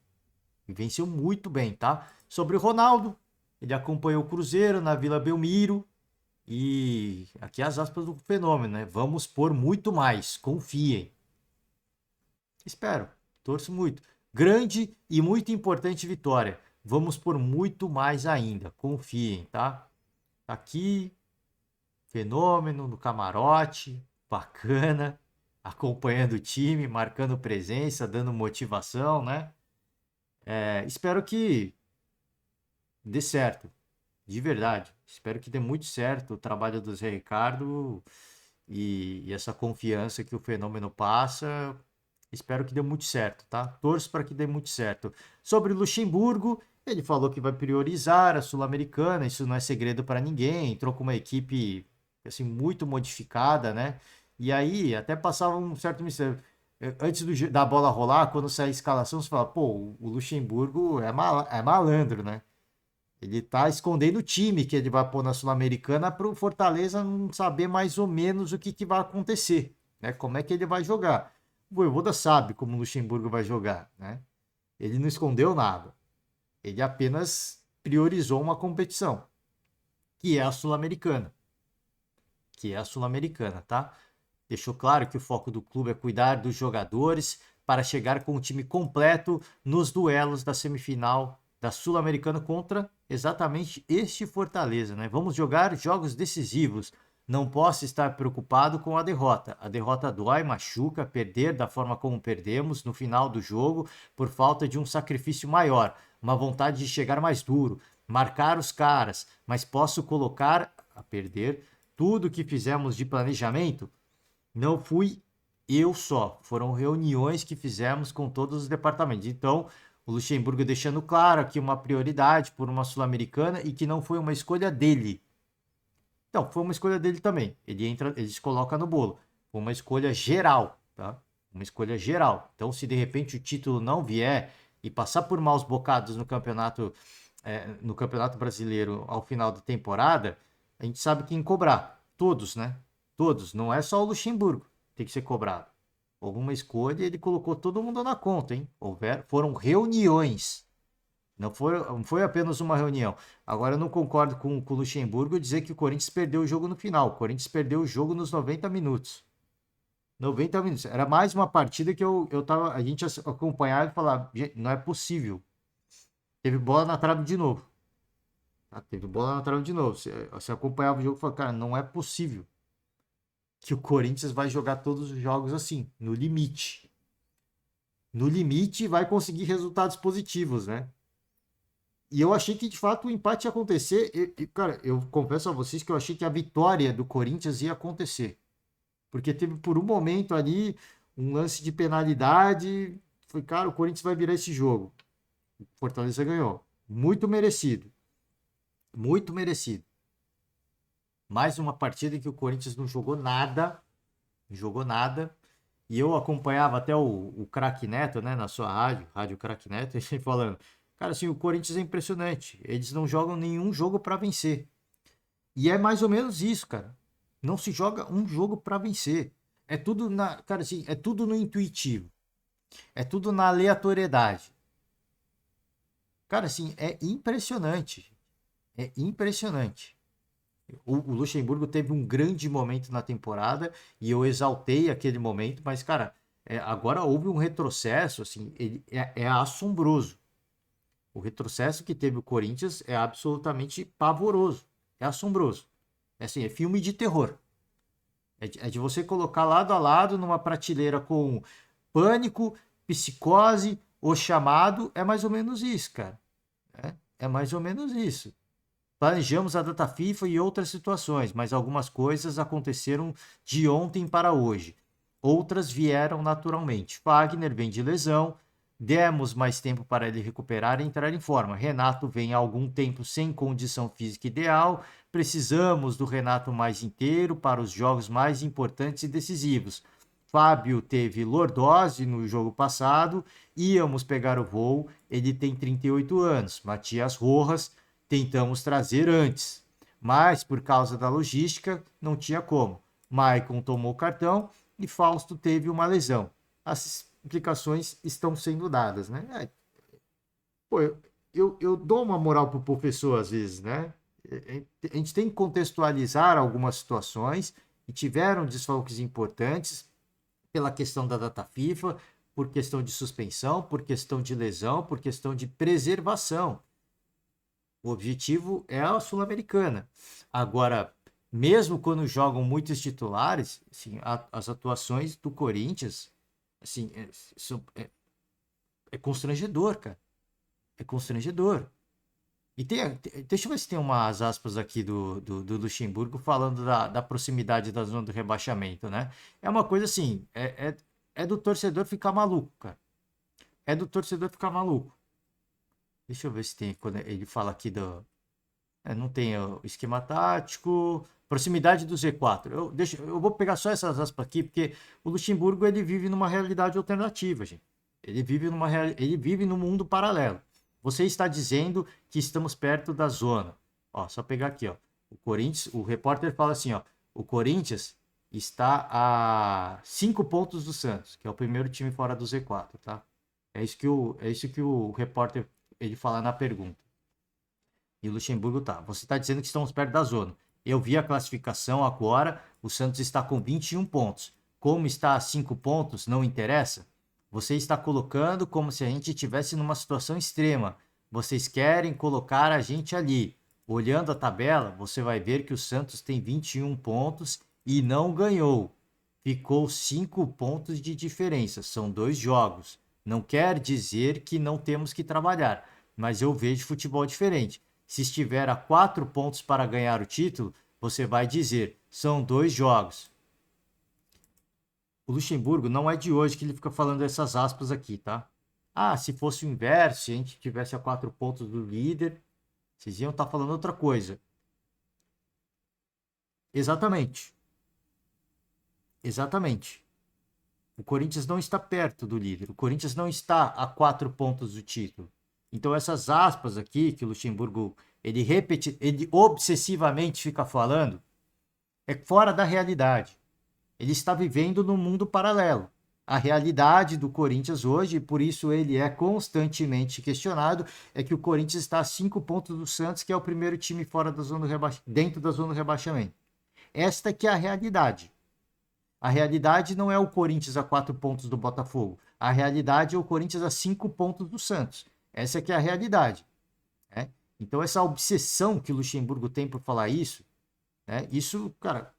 E venceu muito bem, tá? Sobre o Ronaldo, ele acompanhou o Cruzeiro na Vila Belmiro e aqui as aspas do fenômeno, né? Vamos por muito mais, confiem. Espero, torço muito. Grande e muito importante vitória. Vamos por muito mais ainda, confiem, tá? Aqui, fenômeno no camarote, bacana, acompanhando o time, marcando presença, dando motivação, né? Espero que dê certo, de verdade. Espero que dê muito certo o trabalho do Zé Ricardo e essa confiança que o fenômeno passa. Espero que dê muito certo, tá? Torço para que dê muito certo. Sobre o Luxemburgo, ele falou que vai priorizar a Sul-Americana, isso não é segredo para ninguém. Entrou com uma equipe assim muito modificada, né? E aí até passava um certo mistério. Antes da bola rolar, quando sai a escalação, você fala, pô, o Luxemburgo é malandro, né? Ele tá escondendo o time que ele vai pôr na Sul-Americana para o Fortaleza não saber mais ou menos o que vai acontecer, né? Como é que ele vai jogar. O Vojvoda sabe como o Luxemburgo vai jogar, né? Ele não escondeu nada. Ele apenas priorizou uma competição, que é a Sul-Americana. Que é a Sul-Americana, tá? Deixou claro que o foco do clube é cuidar dos jogadores para chegar com o time completo nos duelos da semifinal da Sul-Americana contra exatamente este Fortaleza, né? Vamos jogar jogos decisivos. Não posso estar preocupado com a derrota. A derrota dói, machuca, perder da forma como perdemos no final do jogo por falta de um sacrifício maior, uma vontade de chegar mais duro, marcar os caras, mas posso colocar a perder tudo que fizemos de planejamento. Não fui eu só, foram reuniões que fizemos com todos os departamentos. Então, o Luxemburgo deixando claro aqui uma prioridade por uma Sul-Americana e que não foi uma escolha dele. Então, foi uma escolha dele também. Ele se coloca no bolo. Foi uma escolha geral, tá? Uma escolha geral. Então, se de repente o título não vier e passar por maus bocados no campeonato brasileiro ao final da temporada, a gente sabe quem cobrar. Todos, né? Todos. Não é só o Luxemburgo que tem que ser cobrado. Houve uma escolha e ele colocou todo mundo na conta, hein? Foram reuniões. Não foi apenas uma reunião. Agora, eu não concordo com o Luxemburgo dizer que o Corinthians perdeu o jogo no final. O Corinthians perdeu o jogo nos 90 minutos. 90 minutos. Era mais uma partida que a gente acompanhava e falava, gente, não é possível. Teve bola na trave de novo. Teve bola na trave de novo. Você acompanhava o jogo e falava, cara, não é possível que o Corinthians vai jogar todos os jogos assim, no limite. No limite vai conseguir resultados positivos, né? E eu achei que de fato o empate ia acontecer. Cara, eu confesso a vocês que eu achei que a vitória do Corinthians ia acontecer. Porque teve por um momento ali um lance de penalidade. Foi, cara, o Corinthians vai virar esse jogo. O Fortaleza ganhou. Muito merecido. Muito merecido. Mais uma partida em que o Corinthians não jogou nada. Não jogou nada. E eu acompanhava até o Craque Neto, né, na sua Rádio Craque Neto, ele falando, cara, assim, o Corinthians é impressionante. Eles não jogam nenhum jogo para vencer. E é mais ou menos isso, cara. Não se joga um jogo para vencer. É tudo cara, assim, é tudo no intuitivo. É tudo na aleatoriedade. Cara, assim, é impressionante. É impressionante. O Luxemburgo teve um grande momento na temporada e eu exaltei aquele momento, mas, cara, agora houve um retrocesso, assim, ele é assombroso. O retrocesso que teve o Corinthians é absolutamente pavoroso. É assombroso. É assim, é filme de terror. É de você colocar lado a lado numa prateleira com Pânico, Psicose, O Chamado. É mais ou menos isso, cara. É mais ou menos isso. Planejamos a data FIFA e outras situações, mas algumas coisas aconteceram de ontem para hoje. Outras vieram naturalmente. Fagner vem de lesão, demos mais tempo para ele recuperar e entrar em forma. Renato vem há algum tempo sem condição física ideal. Precisamos do Renato mais inteiro para os jogos mais importantes e decisivos. Fábio teve lordose no jogo passado, íamos pegar o voo, ele tem 38 anos. Matias Rojas tentamos trazer antes, mas por causa da logística não tinha como. Maicon tomou cartão e Fausto teve uma lesão. As explicações estão sendo dadas, né? Pô, eu dou uma moral pro professor às vezes, né? A gente tem que contextualizar algumas situações e tiveram desfalques importantes pela questão da data FIFA, por questão de suspensão, por questão de lesão, por questão de preservação. O objetivo é a Sul-Americana. Agora, mesmo quando jogam muitos titulares, assim, as atuações do Corinthians, assim, é constrangedor, cara. É constrangedor. E deixa eu ver se tem umas aspas aqui do Luxemburgo falando da proximidade da zona do rebaixamento, né? É uma coisa assim, é do torcedor ficar maluco, cara. É do torcedor ficar maluco. Deixa eu ver se tem, quando ele fala aqui não tem o esquema tático, proximidade do Z4. Eu vou pegar só essas aspas aqui, porque o Luxemburgo ele vive numa realidade alternativa, gente. Ele vive num mundo paralelo. Você está dizendo que estamos perto da zona. Ó, só pegar aqui, ó. O Corinthians, o repórter fala assim, ó, o Corinthians está a 5 pontos do Santos, que é o primeiro time fora do Z4, tá? É isso que o repórter ele fala na pergunta. E o Luxemburgo tá. Você está dizendo que estamos perto da zona. Eu vi a classificação agora. O Santos está com 21 pontos. Como está a 5 pontos, não interessa. Você está colocando como se a gente estivesse numa situação extrema. Vocês querem colocar a gente ali. Olhando a tabela, você vai ver que o Santos tem 21 pontos e não ganhou. Ficou 5 pontos de diferença. São 2 jogos. Não quer dizer que não temos que trabalhar, mas eu vejo futebol diferente. Se estiver a 4 pontos para ganhar o título, você vai dizer, são 2 jogos. O Luxemburgo não é de hoje que ele fica falando essas aspas aqui, tá? Ah, se fosse o inverso, se a gente tivesse a 4 pontos do líder, vocês iam estar falando outra coisa. Exatamente. Exatamente. O Corinthians não está perto do líder. O Corinthians não está a 4 pontos do título. Então essas aspas aqui que o Luxemburgo ele obsessivamente fica falando é fora da realidade. Ele está vivendo num mundo paralelo. A realidade do Corinthians hoje, e por isso ele é constantemente questionado, é que o Corinthians está a 5 pontos do Santos, que é o primeiro time fora da zona dentro da zona do rebaixamento. Esta que é a realidade. A realidade não é o Corinthians a 4 pontos do Botafogo. A realidade é o Corinthians a 5 pontos do Santos. Essa que é a realidade. Né? Então, essa obsessão que o Luxemburgo tem por falar isso, né? Isso, cara,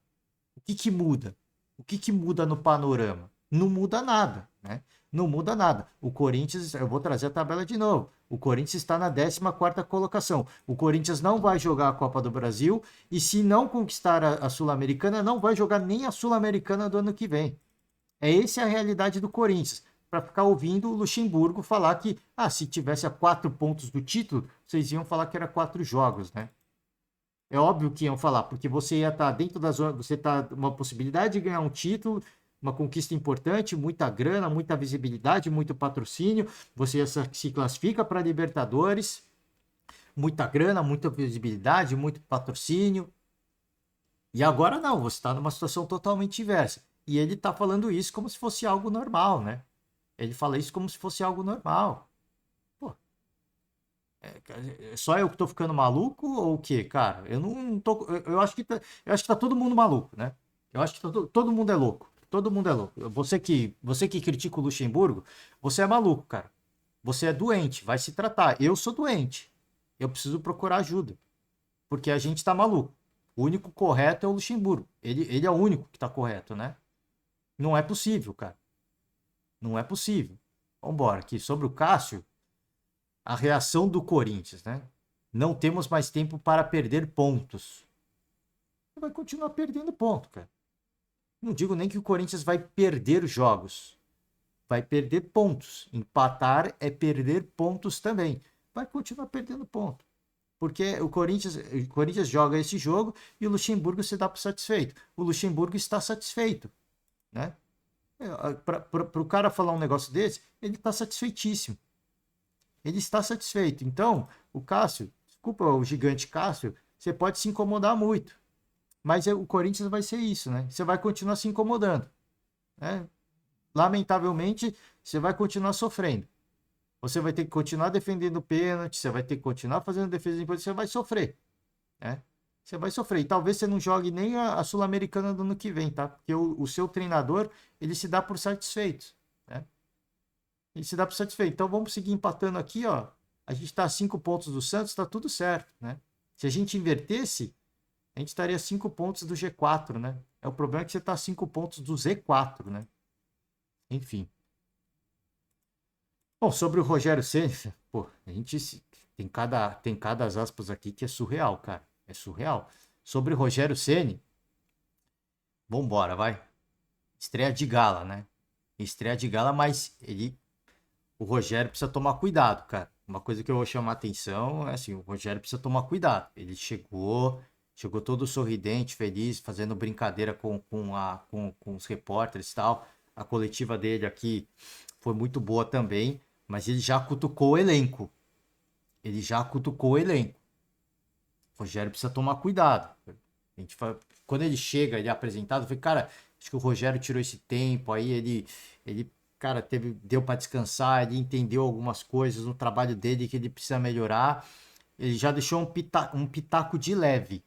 o que muda? O que muda no panorama? Não muda nada, né? Não muda nada. O Corinthians, eu vou trazer a tabela de novo. O Corinthians está na 14ª colocação. O Corinthians não vai jogar a Copa do Brasil e se não conquistar a Sul-Americana, não vai jogar nem a Sul-Americana do ano que vem. Essa é a realidade do Corinthians. Para ficar ouvindo o Luxemburgo falar que, se tivesse a 4 pontos do título, vocês iam falar que era 4 jogos, né? É óbvio que iam falar, porque você ia estar dentro da zona, você está uma possibilidade de ganhar um título, uma conquista importante, muita grana, muita visibilidade, muito patrocínio, você se classifica para Libertadores, muita grana, muita visibilidade, muito patrocínio. E agora não, você está numa situação totalmente inversa. E ele está falando isso como se fosse algo normal, né? Ele fala isso como se fosse algo normal. Pô, só eu que tô ficando maluco ou o quê, cara? Eu não tô. Eu acho que tá todo mundo maluco, né? Eu acho que todo mundo é louco. Todo mundo é louco. Você que critica o Luxemburgo, você é maluco, cara. Você é doente, vai se tratar. Eu sou doente. Eu preciso procurar ajuda. Porque a gente tá maluco. O único correto é o Luxemburgo. Ele é o único que tá correto, né? Não é possível, cara. Não é possível. Vambora aqui. Sobre o Cássio, a reação do Corinthians, né? Não temos mais tempo para perder pontos. Vai continuar perdendo ponto, cara. Não digo nem que o Corinthians vai perder jogos. Vai perder pontos. Empatar é perder pontos também. Vai continuar perdendo ponto. Porque o Corinthians joga esse jogo e o Luxemburgo se dá por satisfeito. O Luxemburgo está satisfeito, né? Para o cara falar um negócio desse, ele está satisfeitíssimo. Ele está satisfeito. Então, o Cássio, desculpa o gigante Cássio, você pode se incomodar muito. Mas o Corinthians vai ser isso, né? Você vai continuar se incomodando, né? Lamentavelmente, você vai continuar sofrendo. Você vai ter que continuar defendendo o pênalti, você vai ter que continuar fazendo defesa de pênalti, você vai sofrer, né? Você vai sofrer. E talvez você não jogue nem a Sul-Americana do ano que vem, tá? Porque o seu treinador, ele se dá por satisfeito, né? Ele se dá por satisfeito. Então vamos seguir empatando aqui, ó. A gente está a 5 pontos do Santos, tá tudo certo, né? Se a gente invertesse, a gente estaria a 5 pontos do G4, né? O problema é que você está a 5 pontos do Z4, né? Enfim. Bom, sobre o Rogério Ceni, pô, a gente tem cada aspas aqui que é surreal, cara. É surreal. Sobre o Rogério Ceni, vambora, vai. Estreia de gala, né? Estreia de gala, mas o Rogério precisa tomar cuidado, cara. Uma coisa que eu vou chamar a atenção é assim, o Rogério precisa tomar cuidado. Ele chegou todo sorridente, feliz, fazendo brincadeira com os repórteres e tal. A coletiva dele aqui foi muito boa também, mas ele já cutucou o elenco. O Rogério precisa tomar cuidado. Quando ele chega, ele é apresentado, eu falei, cara, acho que o Rogério tirou esse tempo, aí ele cara, deu para descansar, ele entendeu algumas coisas no trabalho dele que ele precisa melhorar. Ele já deixou um pitaco de leve.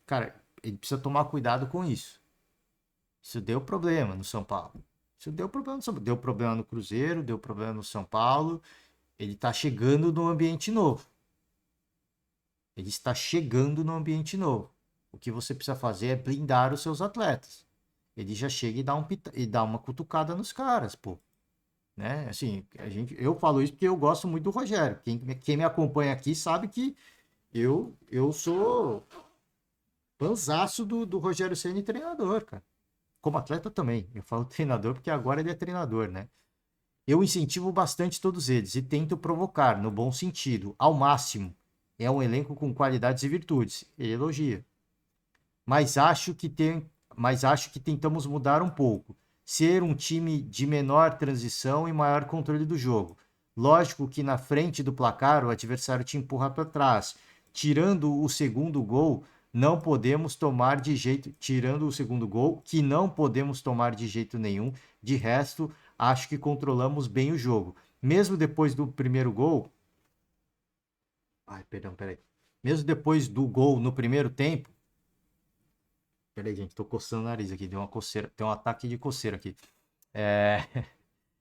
Cara, ele precisa tomar cuidado com isso. Isso deu problema no São Paulo. Isso deu problema no São Paulo. Deu problema no Cruzeiro, deu problema no São Paulo. Ele está chegando no ambiente novo. Ele está chegando no ambiente novo. O que você precisa fazer é blindar os seus atletas. Ele já chega e dá uma cutucada nos caras, pô. Né? Assim, eu falo isso porque eu gosto muito do Rogério. Quem me acompanha aqui sabe que eu sou fãzaço do Rogério Ceni treinador, cara. Como atleta também. Eu falo treinador porque agora ele é treinador, né? Eu incentivo bastante todos eles e tento provocar, no bom sentido, ao máximo. É um elenco com qualidades e virtudes. Ele elogia. Mas acho que tentamos mudar um pouco. Ser um time de menor transição e maior controle do jogo. Lógico que na frente do placar o adversário te empurra para trás. Tirando o segundo gol, não podemos tomar de jeito, tirando o segundo gol, que não podemos tomar de jeito nenhum. De resto, acho que controlamos bem o jogo. Mesmo depois do primeiro gol, peraí. Mesmo depois do gol no primeiro tempo, peraí, gente, tô coçando o nariz aqui, deu uma coceira, tem um ataque de coceira aqui.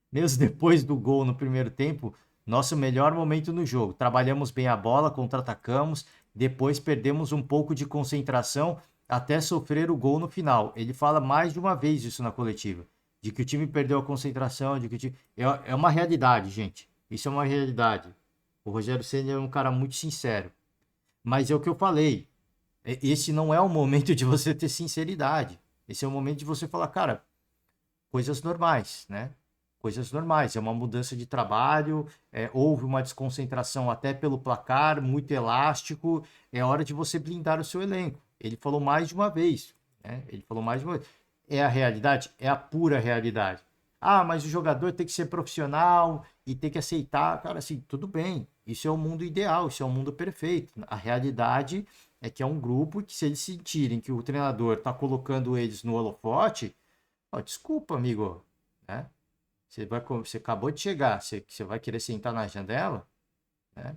Mesmo depois do gol no primeiro tempo, nosso melhor momento no jogo. Trabalhamos bem a bola, contra-atacamos, depois perdemos um pouco de concentração até sofrer o gol no final. Ele fala mais de uma vez isso na coletiva, de que o time perdeu a concentração, de que o time... É uma realidade, gente. Isso é uma realidade. O Rogério Ceni é um cara muito sincero. Mas é o que eu falei. Esse não é o momento de você ter sinceridade. Esse é o momento de você falar, cara, coisas normais, né? Coisas normais. É uma mudança de trabalho, houve uma desconcentração até pelo placar, muito elástico. É hora de você blindar o seu elenco. Ele falou mais de uma vez, né? Ele falou mais de uma vez. É a realidade? É a pura realidade. Ah, mas o jogador tem que ser profissional e tem que aceitar. Cara, assim, tudo bem. Isso é o mundo ideal, isso é o mundo perfeito. A realidade é que é um grupo que, se eles sentirem que o treinador está colocando eles no holofote, ó, desculpa, amigo, né? Você acabou de chegar, você vai querer sentar na janela, né?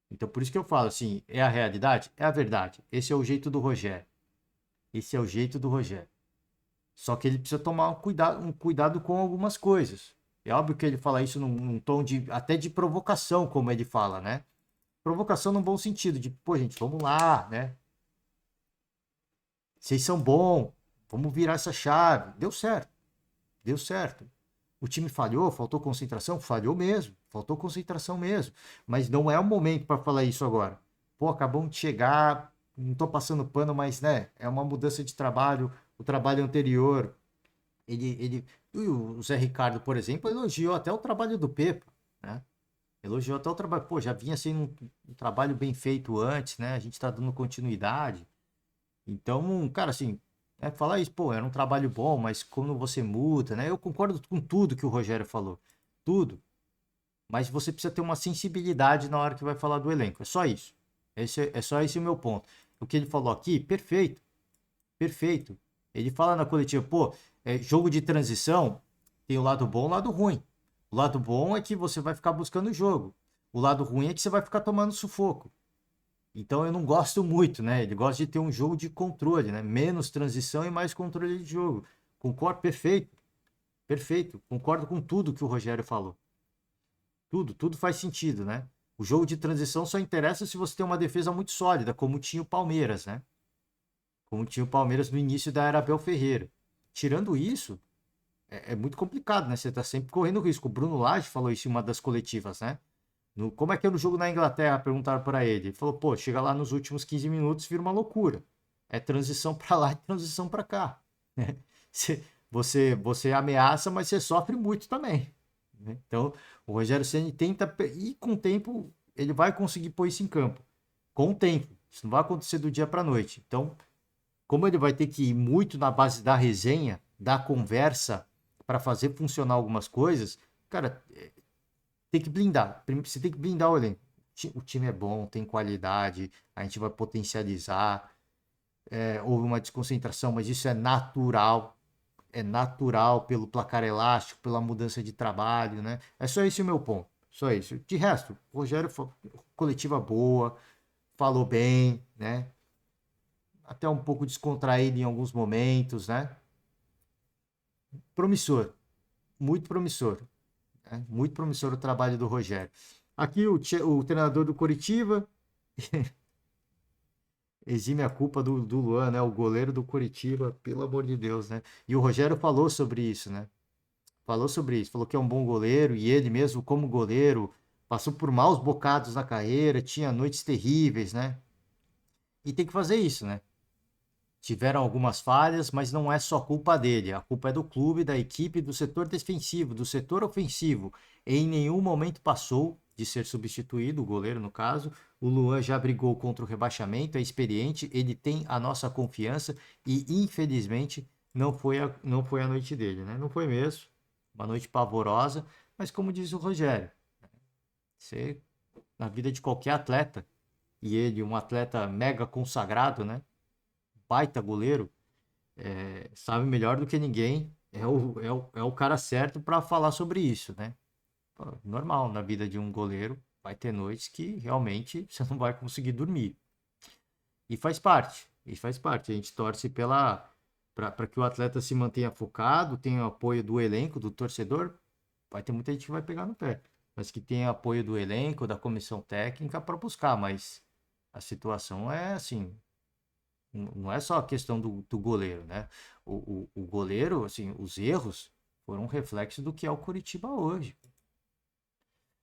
Então, por isso que eu falo assim, é a realidade? É a verdade. Esse é o jeito do Rogério. Esse é o jeito do Rogério. Só que ele precisa tomar um cuidado com algumas coisas. É óbvio que ele fala isso num tom até de provocação, como ele fala, né? Provocação no bom sentido, de, pô, gente, vamos lá, né? Vocês são bons, vamos virar essa chave. Deu certo, deu certo. O time falhou, faltou concentração? Falhou mesmo, faltou concentração mesmo. Mas não é o momento para falar isso agora. Pô, acabamos de chegar, não tô passando pano, mas, né, é uma mudança de trabalho. O trabalho anterior, o Zé Ricardo, por exemplo, elogiou até o trabalho do Pepa, né? Elogiou até o trabalho. Pô, já vinha sendo um trabalho bem feito antes, né? A gente está dando continuidade. Então, cara, assim, falar isso, pô, era um trabalho bom, mas quando você muda, né? Eu concordo com tudo que o Rogério falou. Tudo. Mas você precisa ter uma sensibilidade na hora que vai falar do elenco. É só isso. É só esse o meu ponto. O que ele falou aqui, perfeito. Perfeito. Ele fala na coletiva, pô, jogo de transição tem o lado bom e o lado ruim. O lado bom é que você vai ficar buscando o jogo. O lado ruim é que você vai ficar tomando sufoco. Então eu não gosto muito, né? Ele gosta de ter um jogo de controle, né? Menos transição e mais controle de jogo. Concordo, perfeito, perfeito. Concordo com tudo que o Rogério falou. Tudo faz sentido, né? O jogo de transição só interessa se você tem uma defesa muito sólida, como tinha o Palmeiras, né? Como tinha o Palmeiras no início da era Abel Ferreira. Tirando isso, é muito complicado, né? Você tá sempre correndo risco. O Bruno Lage falou isso em uma das coletivas, né? Como é que é no jogo na Inglaterra? Perguntaram para ele. Ele falou, pô, chega lá nos últimos 15 minutos, vira uma loucura. É transição para lá e transição para cá. Né? Você ameaça, mas você sofre muito também. Né? Então, o Rogério Ceni tenta, e com o tempo, ele vai conseguir pôr isso em campo. Com o tempo. Isso não vai acontecer do dia para a noite. Então, como ele vai ter que ir muito na base da resenha, da conversa, para fazer funcionar algumas coisas, cara, tem que blindar. Você tem que blindar o elenco. O time é bom, tem qualidade, a gente vai potencializar. Houve uma desconcentração, mas isso é natural. É natural pelo placar elástico, pela mudança de trabalho, né? É só esse o meu ponto. Só isso. De resto, o Rogério, coletiva boa, falou bem, né? Até um pouco descontraído em alguns momentos, né? Promissor, muito promissor. Né? Muito promissor o trabalho do Rogério. Aqui o treinador do Coritiba exime a culpa do Luan, né? O goleiro do Coritiba, pelo amor de Deus, né? E o Rogério falou sobre isso, né? Falou sobre isso, falou que é um bom goleiro e ele mesmo, como goleiro, passou por maus bocados na carreira, tinha noites terríveis, né? E tem que fazer isso, né? Tiveram algumas falhas, mas não é só culpa dele. A culpa é do clube, da equipe, do setor defensivo, do setor ofensivo. Em nenhum momento passou de ser substituído, o goleiro no caso. O Luan já brigou contra o rebaixamento, é experiente, ele tem a nossa confiança e infelizmente não foi a noite dele, né? Não foi mesmo. Uma noite pavorosa, mas como diz o Rogério, você, na vida de qualquer atleta, e ele, um atleta mega consagrado, né? Baita goleiro, sabe melhor do que ninguém, é o cara certo para falar sobre isso, né? Pô, normal, na vida de um goleiro, vai ter noites que realmente você não vai conseguir dormir. E faz parte, e faz parte. A gente torce para que o atleta se mantenha focado, tenha o apoio do elenco, do torcedor. Vai ter muita gente que vai pegar no pé, mas que tenha apoio do elenco, da comissão técnica para buscar. Mas a situação é assim, não é só a questão do goleiro, né? O goleiro, assim, os erros foram um reflexo do que é o Curitiba hoje.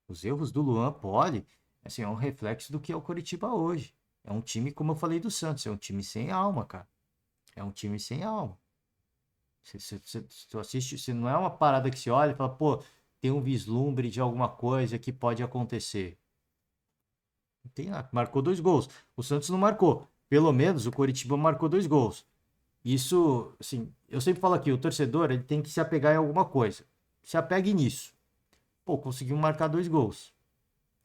Os erros do Luan Poli, assim, é um reflexo do que é o Coritiba hoje. É um time, como eu falei do Santos, é um time sem alma, cara. É um time sem alma. Você assiste, se não é uma parada que se olha e fala, pô, tem um vislumbre de alguma coisa que pode acontecer. Não tem nada. Marcou 2 gols. O Santos não marcou. Pelo menos o Coritiba marcou 2 gols. Isso, assim, eu sempre falo aqui, o torcedor ele tem que se apegar em alguma coisa. Se apegue nisso. Pô, conseguimos marcar 2 gols.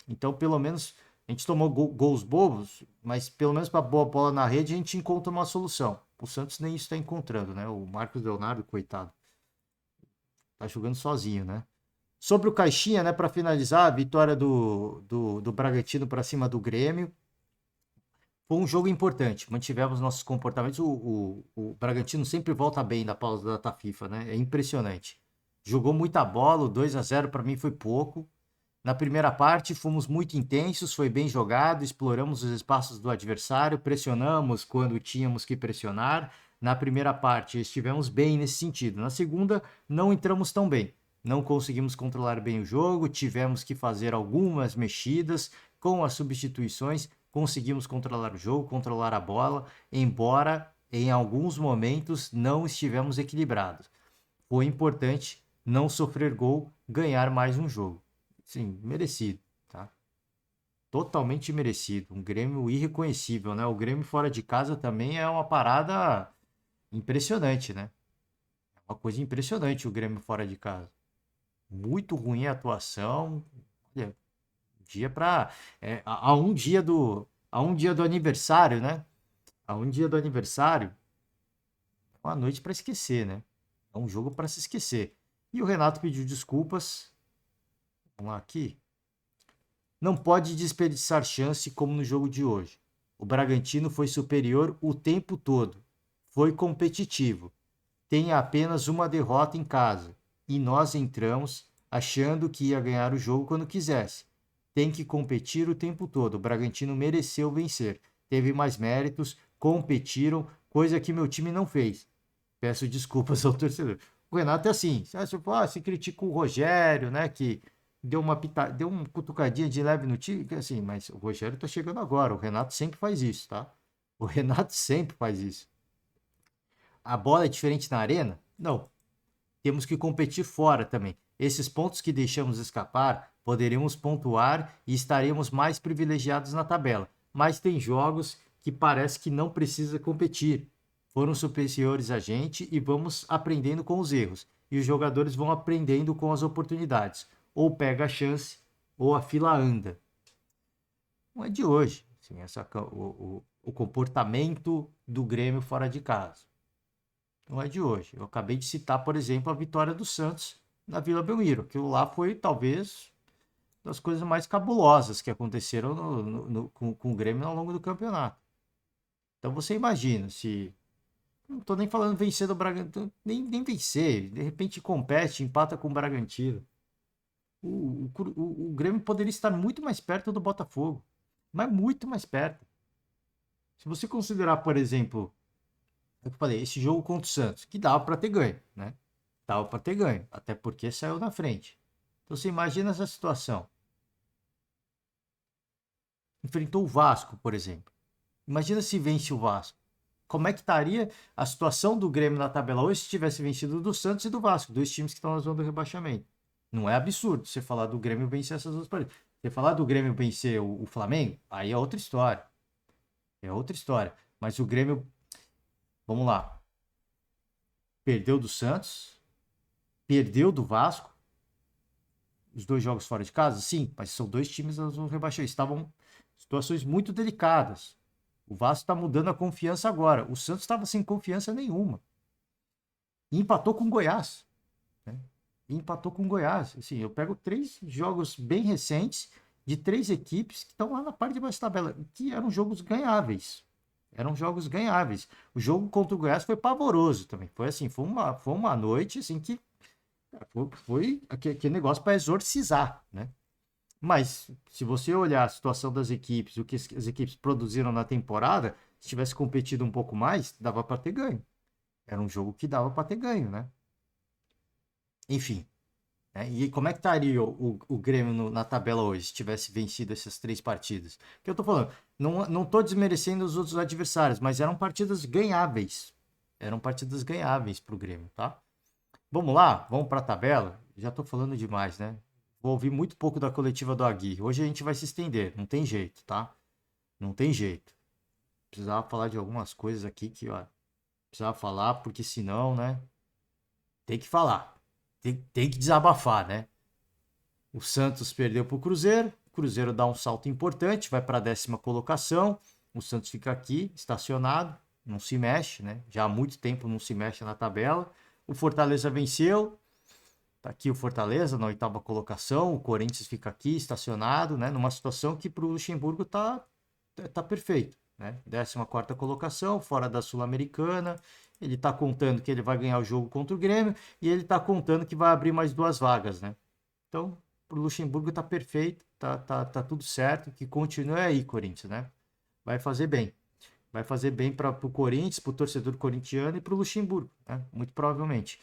Então, pelo menos, a gente tomou gols bobos, mas pelo menos para boa bola na rede a gente encontra uma solução. O Santos nem isso está encontrando, né? O Marcos Leonardo, coitado, tá jogando sozinho, né? Sobre o Caixinha, né, para finalizar, a vitória do Bragantino para cima do Grêmio. Foi um jogo importante, mantivemos nossos comportamentos. O Bragantino sempre volta bem da pausa da data FIFA, né? É impressionante. Jogou muita bola, o 2-0 para mim foi pouco. Na primeira parte, fomos muito intensos, foi bem jogado, exploramos os espaços do adversário, pressionamos quando tínhamos que pressionar. Na primeira parte, estivemos bem nesse sentido. Na segunda, não entramos tão bem. Não conseguimos controlar bem o jogo, tivemos que fazer algumas mexidas com as substituições. Conseguimos controlar o jogo, controlar a bola, embora em alguns momentos não estivemos equilibrados. Foi importante não sofrer gol, ganhar mais um jogo. Sim, merecido, tá? Totalmente merecido. Um Grêmio irreconhecível, né? O Grêmio fora de casa também é uma parada impressionante, né? É uma coisa impressionante o Grêmio fora de casa. Muito ruim a atuação. Olha, dia para a um dia do aniversário, né? A um dia do aniversário, uma noite para esquecer, né? É um jogo para se esquecer. E o Renato pediu desculpas. Vamos lá aqui. Não pode desperdiçar chance como no jogo de hoje. O Bragantino foi superior o tempo todo. Foi competitivo. Tem apenas uma derrota em casa. E nós entramos achando que ia ganhar o jogo quando quisesse. Tem que competir o tempo todo. O Bragantino mereceu vencer. Teve mais méritos, competiram, coisa que meu time não fez. Peço desculpas ao torcedor. O Renato é assim, você critica o Rogério, né, que deu uma cutucadinha de leve no time, assim, mas o Rogério tá chegando agora, o Renato sempre faz isso, tá? O Renato sempre faz isso. A bola é diferente na arena? Não. Temos que competir fora também. Esses pontos que deixamos escapar, poderemos pontuar e estaremos mais privilegiados na tabela. Mas tem jogos que parece que não precisa competir. Foram superiores a gente e vamos aprendendo com os erros. E os jogadores vão aprendendo com as oportunidades. Ou pega a chance, ou a fila anda. Não é de hoje, assim, o comportamento do Grêmio fora de casa. Não é de hoje. Eu acabei de citar, por exemplo, a vitória do Santos na Vila Belmiro. Aquilo lá foi talvez das coisas mais cabulosas que aconteceram com o Grêmio ao longo do campeonato. Então você imagina se. Não estou nem falando vencer do Bragantino, nem vencer. De repente compete, empata com o Bragantino. O Grêmio poderia estar muito mais perto do Botafogo. Mas muito mais perto. Se você considerar, por exemplo, eu falei, esse jogo contra o Santos, que dava para ter ganho, né? Dava para ter ganho, até porque saiu na frente. Então você imagina essa situação. Enfrentou o Vasco, por exemplo. Imagina se vence o Vasco. Como é que estaria a situação do Grêmio na tabela hoje se tivesse vencido do Santos e do Vasco, dois times que estão na zona do rebaixamento? Não é absurdo você falar do Grêmio vencer essas duas partidas. Você falar do Grêmio vencer o Flamengo, aí é outra história. É outra história. Mas o Grêmio, vamos lá, perdeu do Santos, perdeu do Vasco, os dois jogos fora de casa, sim, mas são dois times no rebaixamento. Estavam em situações muito delicadas. O Vasco está mudando a confiança agora. O Santos estava sem confiança nenhuma. E empatou com o Goiás. Né? E empatou com o Goiás. Assim, eu pego 3 jogos bem recentes de 3 equipes que estão lá na parte de baixo da tabela, que eram jogos ganháveis. Eram jogos ganháveis. O jogo contra o Goiás foi pavoroso também. Foi assim, foi uma noite assim que foi aquele negócio para exorcizar, né? Mas se você olhar a situação das equipes, o que as equipes produziram na temporada, se tivesse competido um pouco mais, dava para ter ganho. Era um jogo que dava para ter ganho, né? Enfim, Né? E como é que estaria o Grêmio na tabela hoje, se tivesse vencido essas 3 partidas? Que eu tô falando, não tô desmerecendo os outros adversários, mas eram partidas ganháveis. Eram partidas ganháveis pro Grêmio, tá? Vamos lá, vamos pra tabela. Já tô falando demais, né? Vou ouvir muito pouco da coletiva do Aguirre. Hoje a gente vai se estender, não tem jeito, tá? Não tem jeito. Precisava falar de algumas coisas aqui que, ó, precisava falar, porque senão, né? Tem que falar. Tem que desabafar, né? O Santos perdeu para o Cruzeiro. O Cruzeiro dá um salto importante, vai para a 10ª colocação. O Santos fica aqui, estacionado, não se mexe, né? Já há muito tempo não se mexe na tabela. O Fortaleza venceu. Tá aqui o Fortaleza na 8ª colocação. O Corinthians fica aqui, estacionado, né? Numa situação que para o Luxemburgo tá perfeito, né? 14ª colocação, fora da Sul-Americana. Ele tá contando que ele vai ganhar o jogo contra o Grêmio e ele tá contando que vai abrir mais 2 vagas, né? Então, pro Luxemburgo tá perfeito, tá tudo certo, que continue aí, Corinthians, né? Vai fazer bem. Vai fazer bem para o Corinthians, para o torcedor corintiano e para o Luxemburgo, né? Muito provavelmente.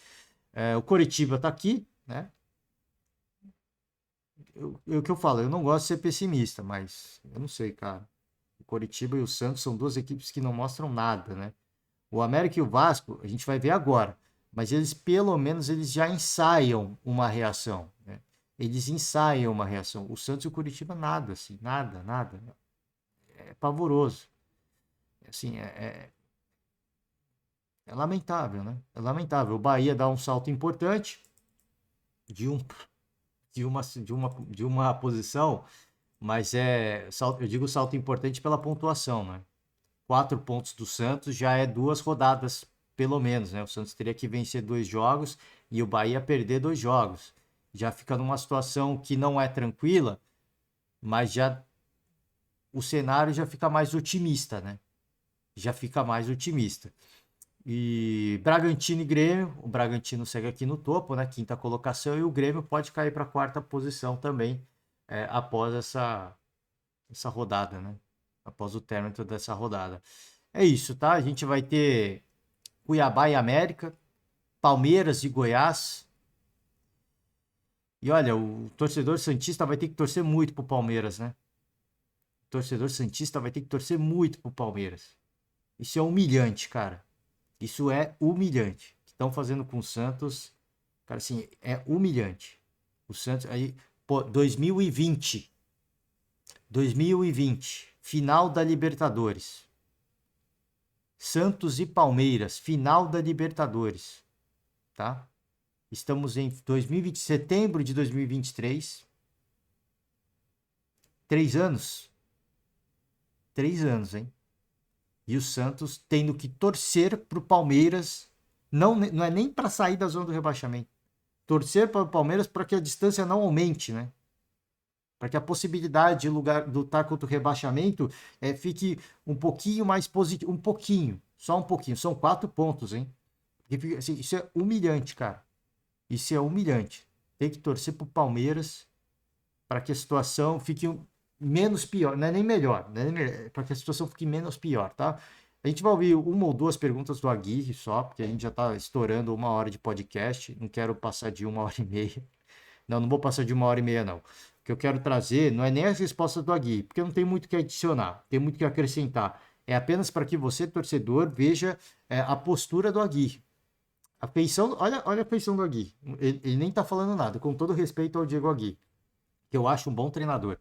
O Coritiba tá aqui, né? O que eu falo, eu não gosto de ser pessimista, mas eu não sei, cara. O Coritiba e o Santos são 2 equipes que não mostram nada, né? O América e o Vasco, a gente vai ver agora, mas eles pelo menos eles já ensaiam uma reação, né? Eles ensaiam uma reação. O Santos e o Curitiba nada, assim, nada. É pavoroso. Assim, é lamentável, né? É lamentável. O Bahia dá um salto importante de uma posição, mas eu digo salto importante pela pontuação, né? 4 pontos do Santos já é 2 rodadas, pelo menos, né? O Santos teria que vencer 2 jogos e o Bahia perder 2 jogos. Já fica numa situação que não é tranquila, mas já o cenário já fica mais otimista, né? Já fica mais otimista. E Bragantino e Grêmio, o Bragantino segue aqui no topo, né? 5ª colocação, e o Grêmio pode cair para a 4ª posição também, após essa rodada, né? Após o término dessa rodada. É isso, tá? A gente vai ter Cuiabá e América, Palmeiras e Goiás. E olha, o torcedor santista vai ter que torcer muito pro Palmeiras, né? O torcedor santista vai ter que torcer muito pro Palmeiras. Isso é humilhante, cara. Isso é humilhante. O que estão fazendo com o Santos, cara, assim, é humilhante. O Santos, aí, pô, 2020, final da Libertadores. Santos e Palmeiras, final da Libertadores, tá? Estamos em 2020, setembro de 2023. 3 anos. 3 anos, hein? E o Santos tendo que torcer pro Palmeiras, não é nem para sair da zona do rebaixamento. Torcer para o Palmeiras para que a distância não aumente, né? Para que a possibilidade de lutar contra o rebaixamento fique um pouquinho mais positivo. Um pouquinho, só um pouquinho. São 4 pontos, hein? Assim, isso é humilhante, cara. Isso é humilhante. Tem que torcer pro Palmeiras para que a situação fique menos pior. Não é nem melhor, para que a situação fique menos pior, tá? A gente vai ouvir 1 ou 2 perguntas do Aguirre só, porque a gente já está estourando 1 hora de podcast. Não quero passar de 1 hora e meia. Não vou passar de 1 hora e meia, não. O que eu quero trazer não é nem as respostas do Aguirre, porque não tem muito o que adicionar, tem muito o que acrescentar. É apenas para que você, torcedor, veja a postura do Aguirre. A feição, olha a feição do Aguirre. Ele nem tá falando nada, com todo respeito ao Diego Aguirre, que eu acho um bom treinador.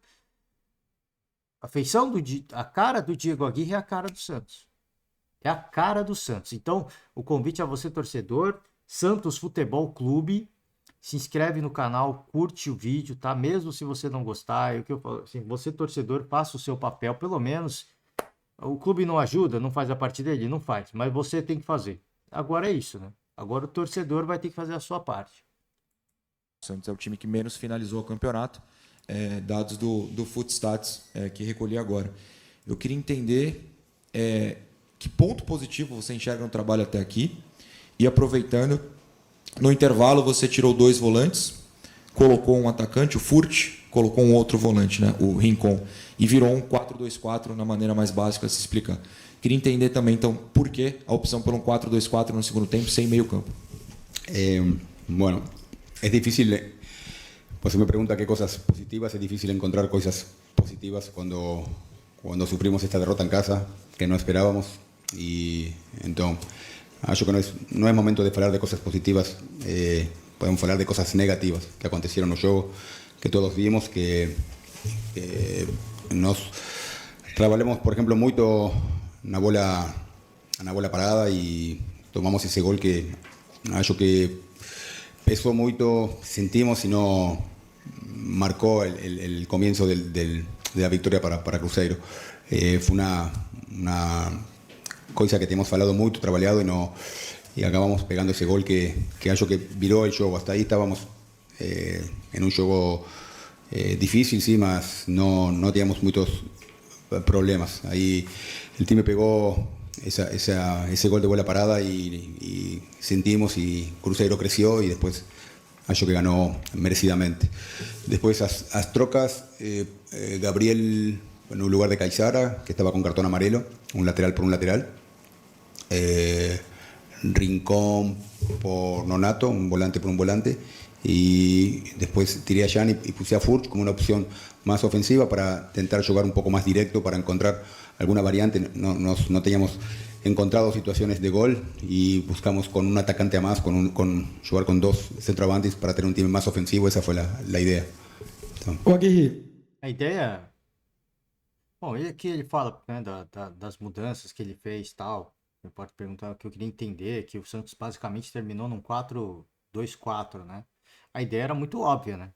A cara do Diego Aguirre é a cara do Santos. É a cara do Santos. Então, o convite a você, torcedor, Santos Futebol Clube, se inscreve no canal, curte o vídeo, tá? Mesmo se você não gostar, é o que eu falo, assim, você, torcedor, faça o seu papel, pelo menos. O clube não ajuda, não faz a parte dele? Não faz, mas você tem que fazer. Agora é isso, né? Agora o torcedor vai ter que fazer a sua parte. O Santos é o time que menos finalizou o campeonato, dados do Footstats que recolhi agora. Eu queria entender que ponto positivo você enxerga no trabalho até aqui, e aproveitando, no intervalo você tirou 2 volantes, colocou um atacante, o Furt, colocou um outro volante, né, o Rincon, e virou um 4-2-4 na maneira mais básica de se explicar. Queria entender também, então, por que a opção por um 4-2-4 no segundo tempo sem meio campo? Bueno, es difícil Pues se me pregunta qué cosas positivas. Es difícil encontrar cosas positivas cuando sufrimos esta derrota en casa, que no esperábamos. Y entonces, acho que no es momento de hablar de cosas positivas. Podemos hablar de cosas negativas que acontecieron no jogo, que todos vimos, que nos trabajamos, por ejemplo, mucho na bola parada y tomamos ese gol que acho que pesó mucho, sentimos y no marcó el comienzo de la victoria para Cruzeiro. Fue una cosa que tenemos hablado mucho, trabajado y acabamos pegando ese gol que acho que viró el juego. Hasta ahí estábamos en un juego difícil, sí, mas no teníamos muchos problemas. Ahí el time pegó ese gol de bola parada y sentimos y Cruzeiro creció y después acho que ganó merecidamente. Después las trocas, Gabriel en un lugar de Caixara, que estaba con cartón amarelo, un lateral por un lateral. Rincón por Nonato, un volante por un volante. Y después tiré a Jan y puse a Furch como una opción más ofensiva para intentar jugar un poco más directo, para encontrar alguna variante. No teníamos encontrado situaciones de gol y buscamos con un atacante a más, jugar con dos centroavantes para tener un time más ofensivo. Esa fue la idea. Então, Ô, Aguirre, A ideia... Bom, e aqui ele fala, né, das mudanças que ele fez e tal. Você pode perguntar o que eu queria entender, que o Santos basicamente terminou num 4-2-4, né? A ideia era muito óbvia, né?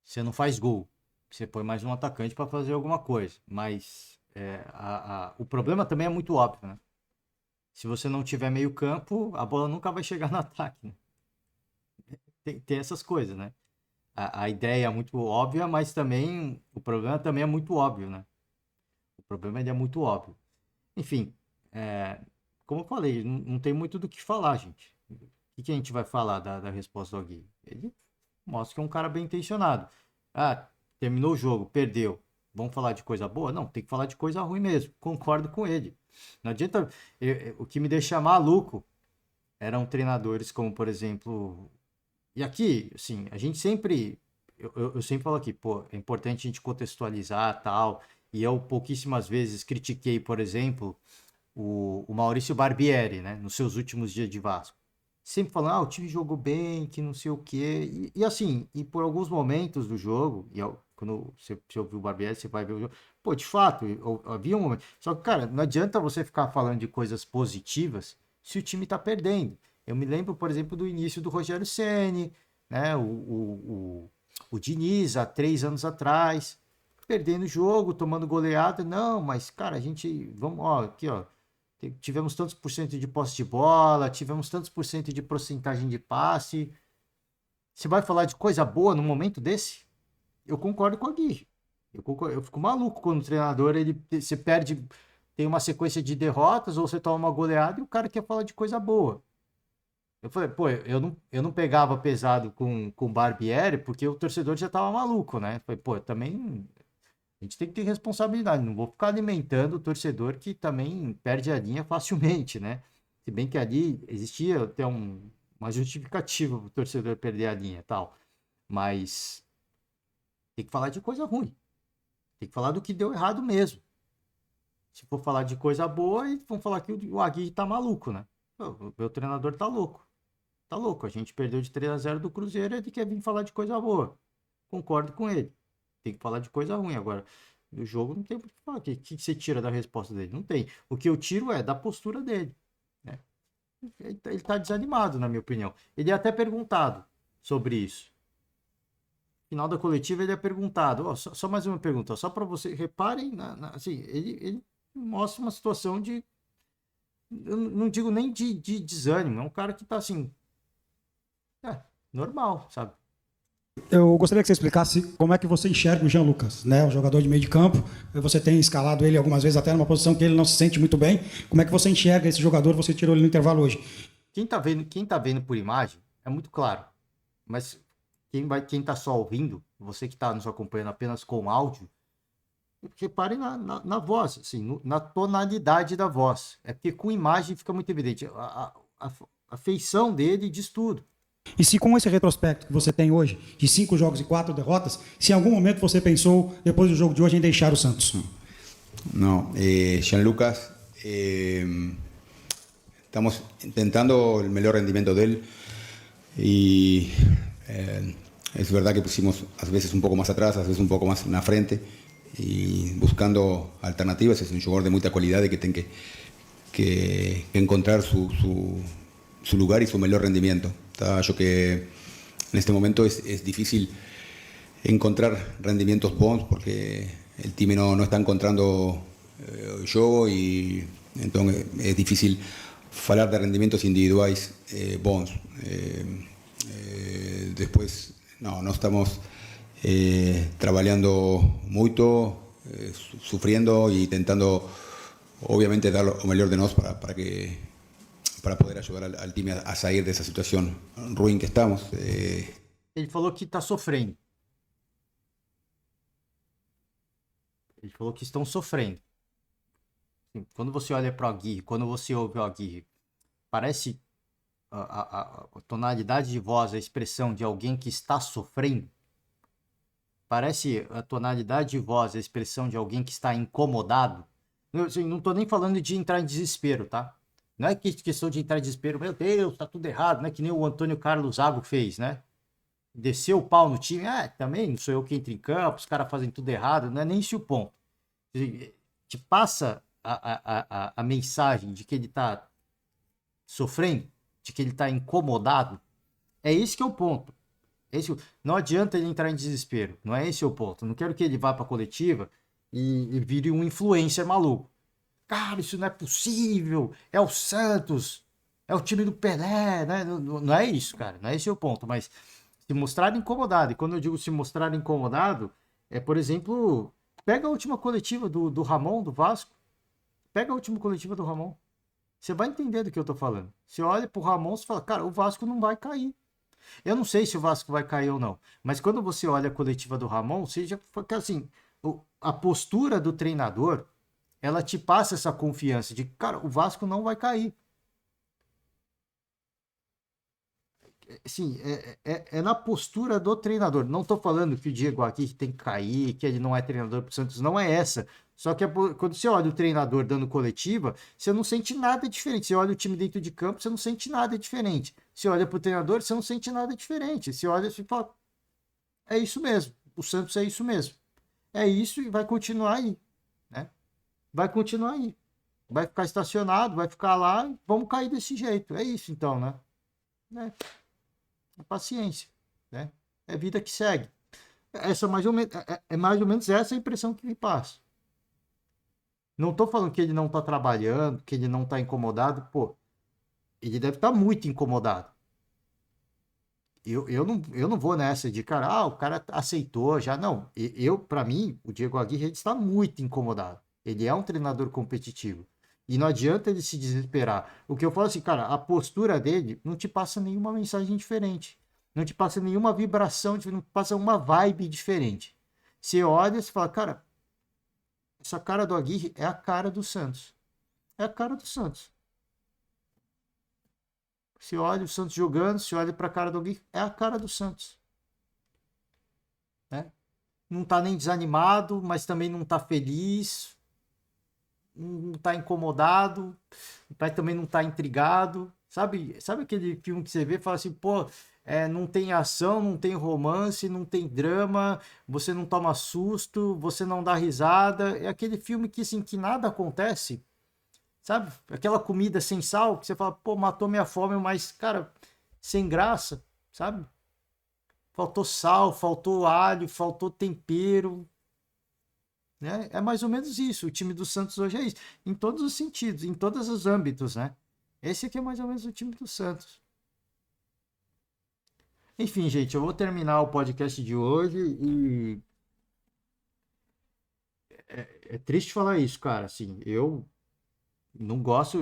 Você não faz gol, você põe mais um atacante para fazer alguma coisa. Mas o problema também é muito óbvio, né? Se você não tiver meio campo, a bola nunca vai chegar no ataque, né? Tem essas coisas, né? A ideia é muito óbvia, mas também o problema também é muito óbvio, né? O problema ele é muito óbvio. Enfim, como eu falei, não tem muito do que falar, gente. O que a gente vai falar da resposta do Agui? Ele mostra que é um cara bem intencionado. Ah, terminou o jogo, perdeu. Vamos falar de coisa boa? Não, tem que falar de coisa ruim mesmo. Concordo com ele. Não adianta... O que me deixa maluco eram treinadores como, por exemplo... E aqui, assim, a gente sempre... Eu sempre falo aqui, pô, é importante a gente contextualizar tal. E eu pouquíssimas vezes critiquei, por exemplo, o Maurício Barbieri, né? Nos seus últimos dias de Vasco. Sempre falando, o time jogou bem, que não sei o quê. E assim, e por alguns momentos do jogo, quando você ouviu o Barbieri, você vai ver o jogo. Pô, de fato, havia um momento. Só que, cara, não adianta você ficar falando de coisas positivas se o time tá perdendo. Eu me lembro, por exemplo, do início do Rogério Ceni, né? O Diniz, há 3 anos atrás, perdendo o jogo, tomando goleada. Não, mas, cara, a gente. Vamos, ó, aqui, ó. Tivemos tantos por cento de posse de bola, tivemos tantos por cento de porcentagem de passe. Você vai falar de coisa boa num momento desse? Eu concordo com a Gui. Eu fico maluco quando o treinador, você perde, tem uma sequência de derrotas, ou você toma uma goleada e o cara quer falar de coisa boa. Eu falei, pô, eu não pegava pesado com o Barbieri porque o torcedor já tava maluco, né? Eu falei, pô, também a gente tem que ter responsabilidade, não vou ficar alimentando o torcedor que também perde a linha facilmente, né? Se bem que ali existia até uma justificativa para o torcedor perder a linha e tal, mas tem que falar de coisa ruim, tem que falar do que deu errado mesmo. Se for falar de coisa boa, vão falar que o Agui tá maluco, né? O meu treinador tá louco. Tá louco, a gente perdeu de 3-0 do Cruzeiro e ele quer vir falar de coisa boa. Concordo com ele. Tem que falar de coisa ruim. Agora, no jogo não tem o que falar. O que você tira da resposta dele? Não tem. O que eu tiro é da postura dele, né? Ele tá desanimado, na minha opinião. Ele é até perguntado sobre isso. No final da coletiva ele é perguntado. Só mais uma pergunta. Só para você... Reparem, assim, ele mostra uma situação de... Eu não digo nem de desânimo. É um cara que tá assim... normal, sabe? eu gostaria que você explicasse como é que você enxerga o Jean Lucas, né? O jogador de meio de campo. Você tem escalado ele algumas vezes até numa posição que ele não se sente muito bem. Como é que você enxerga esse jogador? Você tirou ele no intervalo hoje. Quem tá vendo por imagem é muito claro. Mas quem tá só ouvindo, você que tá nos acompanhando apenas com áudio, reparem na voz, assim, na tonalidade da voz. É porque com imagem fica muito evidente. A feição dele diz tudo. E se com esse retrospecto que você tem hoje, de 5 jogos e 4 derrotas, se em algum momento você pensou, depois do jogo de hoje, em deixar o Santos? No, Gianlucas, estamos intentando el mejor rendimiento de él y es verdad que pusimos a veces un poco más atrás, a veces un poco más en la frente y buscando alternativas. Es un jugador de mucha calidad y que tiene que encontrar su lugar y su mejor rendimiento. Yo que en este momento es difícil encontrar rendimientos bons porque el team no está encontrando juego y entonces es difícil hablar de rendimientos individuales bons. Después no estamos trabajando mucho, sufriendo y intentando obviamente dar lo mejor de nosotros para poder ayudar al time a sair dessa situação ruim que estamos. Ele falou que está sofrendo. Ele falou que estão sofrendo. Quando você olha para o Aguirre, quando você ouve o Aguirre, parece a tonalidade de voz, a expressão de alguém que está sofrendo. Parece a tonalidade de voz, a expressão de alguém que está incomodado. Não estou nem falando de entrar em desespero, tá? Não é questão de entrar em desespero, meu Deus, tá tudo errado, né? Que nem o Antônio Carlos Zago fez, né? Desceu o pau no time, também não sou eu que entro em campo, os caras fazem tudo errado, não é nem esse o ponto. Te passa a mensagem de que ele tá sofrendo, de que ele tá incomodado. É esse que é o ponto. Não adianta ele entrar em desespero, não é esse o ponto. Não quero que ele vá pra coletiva e vire um influencer maluco. Cara, isso não é possível, é o Santos, é o time do Pelé, né? Não é isso, cara, não é esse o ponto, mas se mostrar incomodado, e quando eu digo se mostrar incomodado, é, por exemplo, pega a última coletiva do Ramon, do Vasco, pega a última coletiva do Ramon, você vai entender do que eu tô falando. Você olha pro Ramon e fala, cara, o Vasco não vai cair. Eu não sei se o Vasco vai cair ou não, mas quando você olha a coletiva do Ramon, você já fica assim, a postura do treinador, ela te passa essa confiança de, cara, o Vasco não vai cair. Assim, é na postura do treinador. Não estou falando que o Diego Aguirre tem que cair, que ele não é treinador para o Santos, não é essa. Só que quando você olha o treinador dando coletiva, você não sente nada diferente. Você olha o time dentro de campo, você não sente nada diferente. Você olha para o treinador, você não sente nada diferente. Você olha e fala, é isso mesmo. O Santos é isso mesmo. É isso e vai continuar aí, né? Vai continuar aí. Vai ficar estacionado, vai ficar lá, vamos cair desse jeito. É isso então, né? É paciência, né? É vida que segue. Essa mais ou menos essa a impressão que me passa. Não tô falando que ele não tá trabalhando, que ele não tá incomodado. Pô, ele deve estar muito incomodado. Eu não vou nessa de, cara, o cara aceitou já. Não, para mim, o Diego Aguirre está muito incomodado. Ele é um treinador competitivo. E não adianta ele se desesperar. O que eu falo assim, cara, a postura dele não te passa nenhuma mensagem diferente. Não te passa nenhuma vibração, não te passa uma vibe diferente. Você olha e fala, cara, essa cara do Aguirre é a cara do Santos. É a cara do Santos. Você olha o Santos jogando, você olha pra cara do Aguirre, é a cara do Santos. Né? Não tá nem desanimado, mas também não tá feliz. Não tá incomodado, mas também não tá intrigado. Sabe aquele filme que você vê e fala assim, pô, não tem ação, não tem romance, não tem drama, você não toma susto, você não dá risada. É aquele filme que, assim, que nada acontece. Sabe? Aquela comida sem sal, que você fala, pô, matou minha fome, mas, cara, sem graça, sabe? Faltou sal, faltou alho, faltou tempero. Né? É mais ou menos isso. O time do Santos hoje é isso. Em todos os sentidos, em todos os âmbitos, né? Esse aqui é mais ou menos o time do Santos. Enfim, gente, eu vou terminar o podcast de hoje e... É triste falar isso, cara. Assim, eu não gosto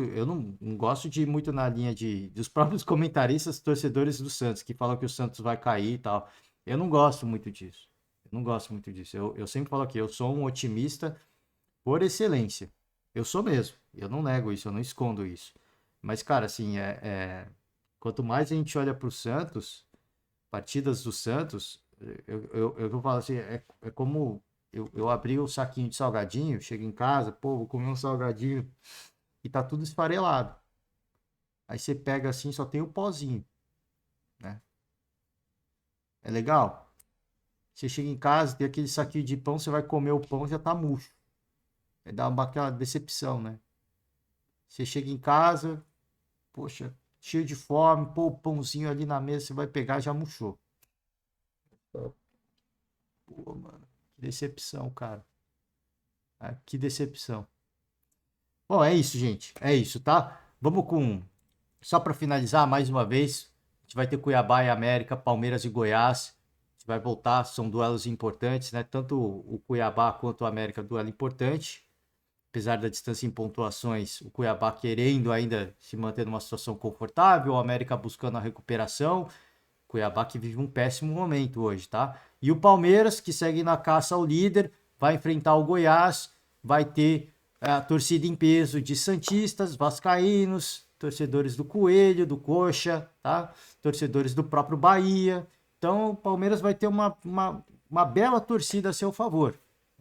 de ir muito na linha dos próprios comentaristas, torcedores do Santos, que falam que o Santos vai cair e tal. Eu não gosto muito disso. Eu sempre falo aqui, eu sou um otimista por excelência. Eu sou mesmo. Eu não nego isso, eu não escondo isso. Mas, cara, assim, Quanto mais a gente olha para o Santos, partidas do Santos, eu vou falar assim, é como eu abri o saquinho de salgadinho, chego em casa, pô, vou comer um salgadinho e tá tudo esfarelado. Aí você pega assim, só tem o pozinho, né? É legal? Você chega em casa, tem aquele saquinho de pão, você vai comer o pão, já tá murcho. Aí dá aquela decepção, né? Você chega em casa, poxa, cheio de fome, pô, o pãozinho ali na mesa, você vai pegar, já murchou. Pô, mano, que decepção, cara. Ah, que decepção. Bom, é isso, gente. É isso, tá? Vamos com... Só para finalizar, mais uma vez, a gente vai ter Cuiabá e América, Palmeiras e Goiás. A gente vai voltar, são duelos importantes, né? Tanto o Cuiabá quanto o América, duelo importante. Apesar da distância em pontuações, o Cuiabá querendo ainda se manter numa situação confortável, o América buscando a recuperação. Cuiabá que vive um péssimo momento hoje, tá? E o Palmeiras, que segue na caça ao líder, vai enfrentar o Goiás, vai ter a torcida em peso de santistas, vascaínos, torcedores do Coelho, do Coxa, tá? Torcedores do próprio Bahia. Então o Palmeiras vai ter uma bela torcida a seu favor.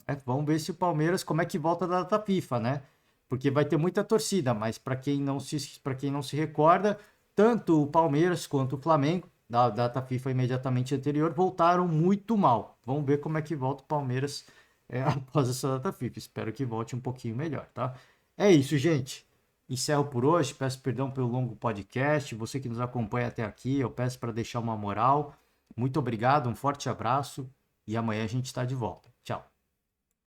Né? Vamos ver se o Palmeiras, como é que volta da data FIFA, né? Porque vai ter muita torcida, mas para quem não se recorda, tanto o Palmeiras quanto o Flamengo da data FIFA imediatamente anterior voltaram muito mal. Vamos ver como é que volta o Palmeiras após essa data FIFA. Espero que volte um pouquinho melhor, tá? É isso, gente. Encerro por hoje. Peço perdão pelo longo podcast. Você que nos acompanha até aqui, eu peço para deixar uma moral. Muito obrigado, um forte abraço e amanhã a gente está de volta. Tchau.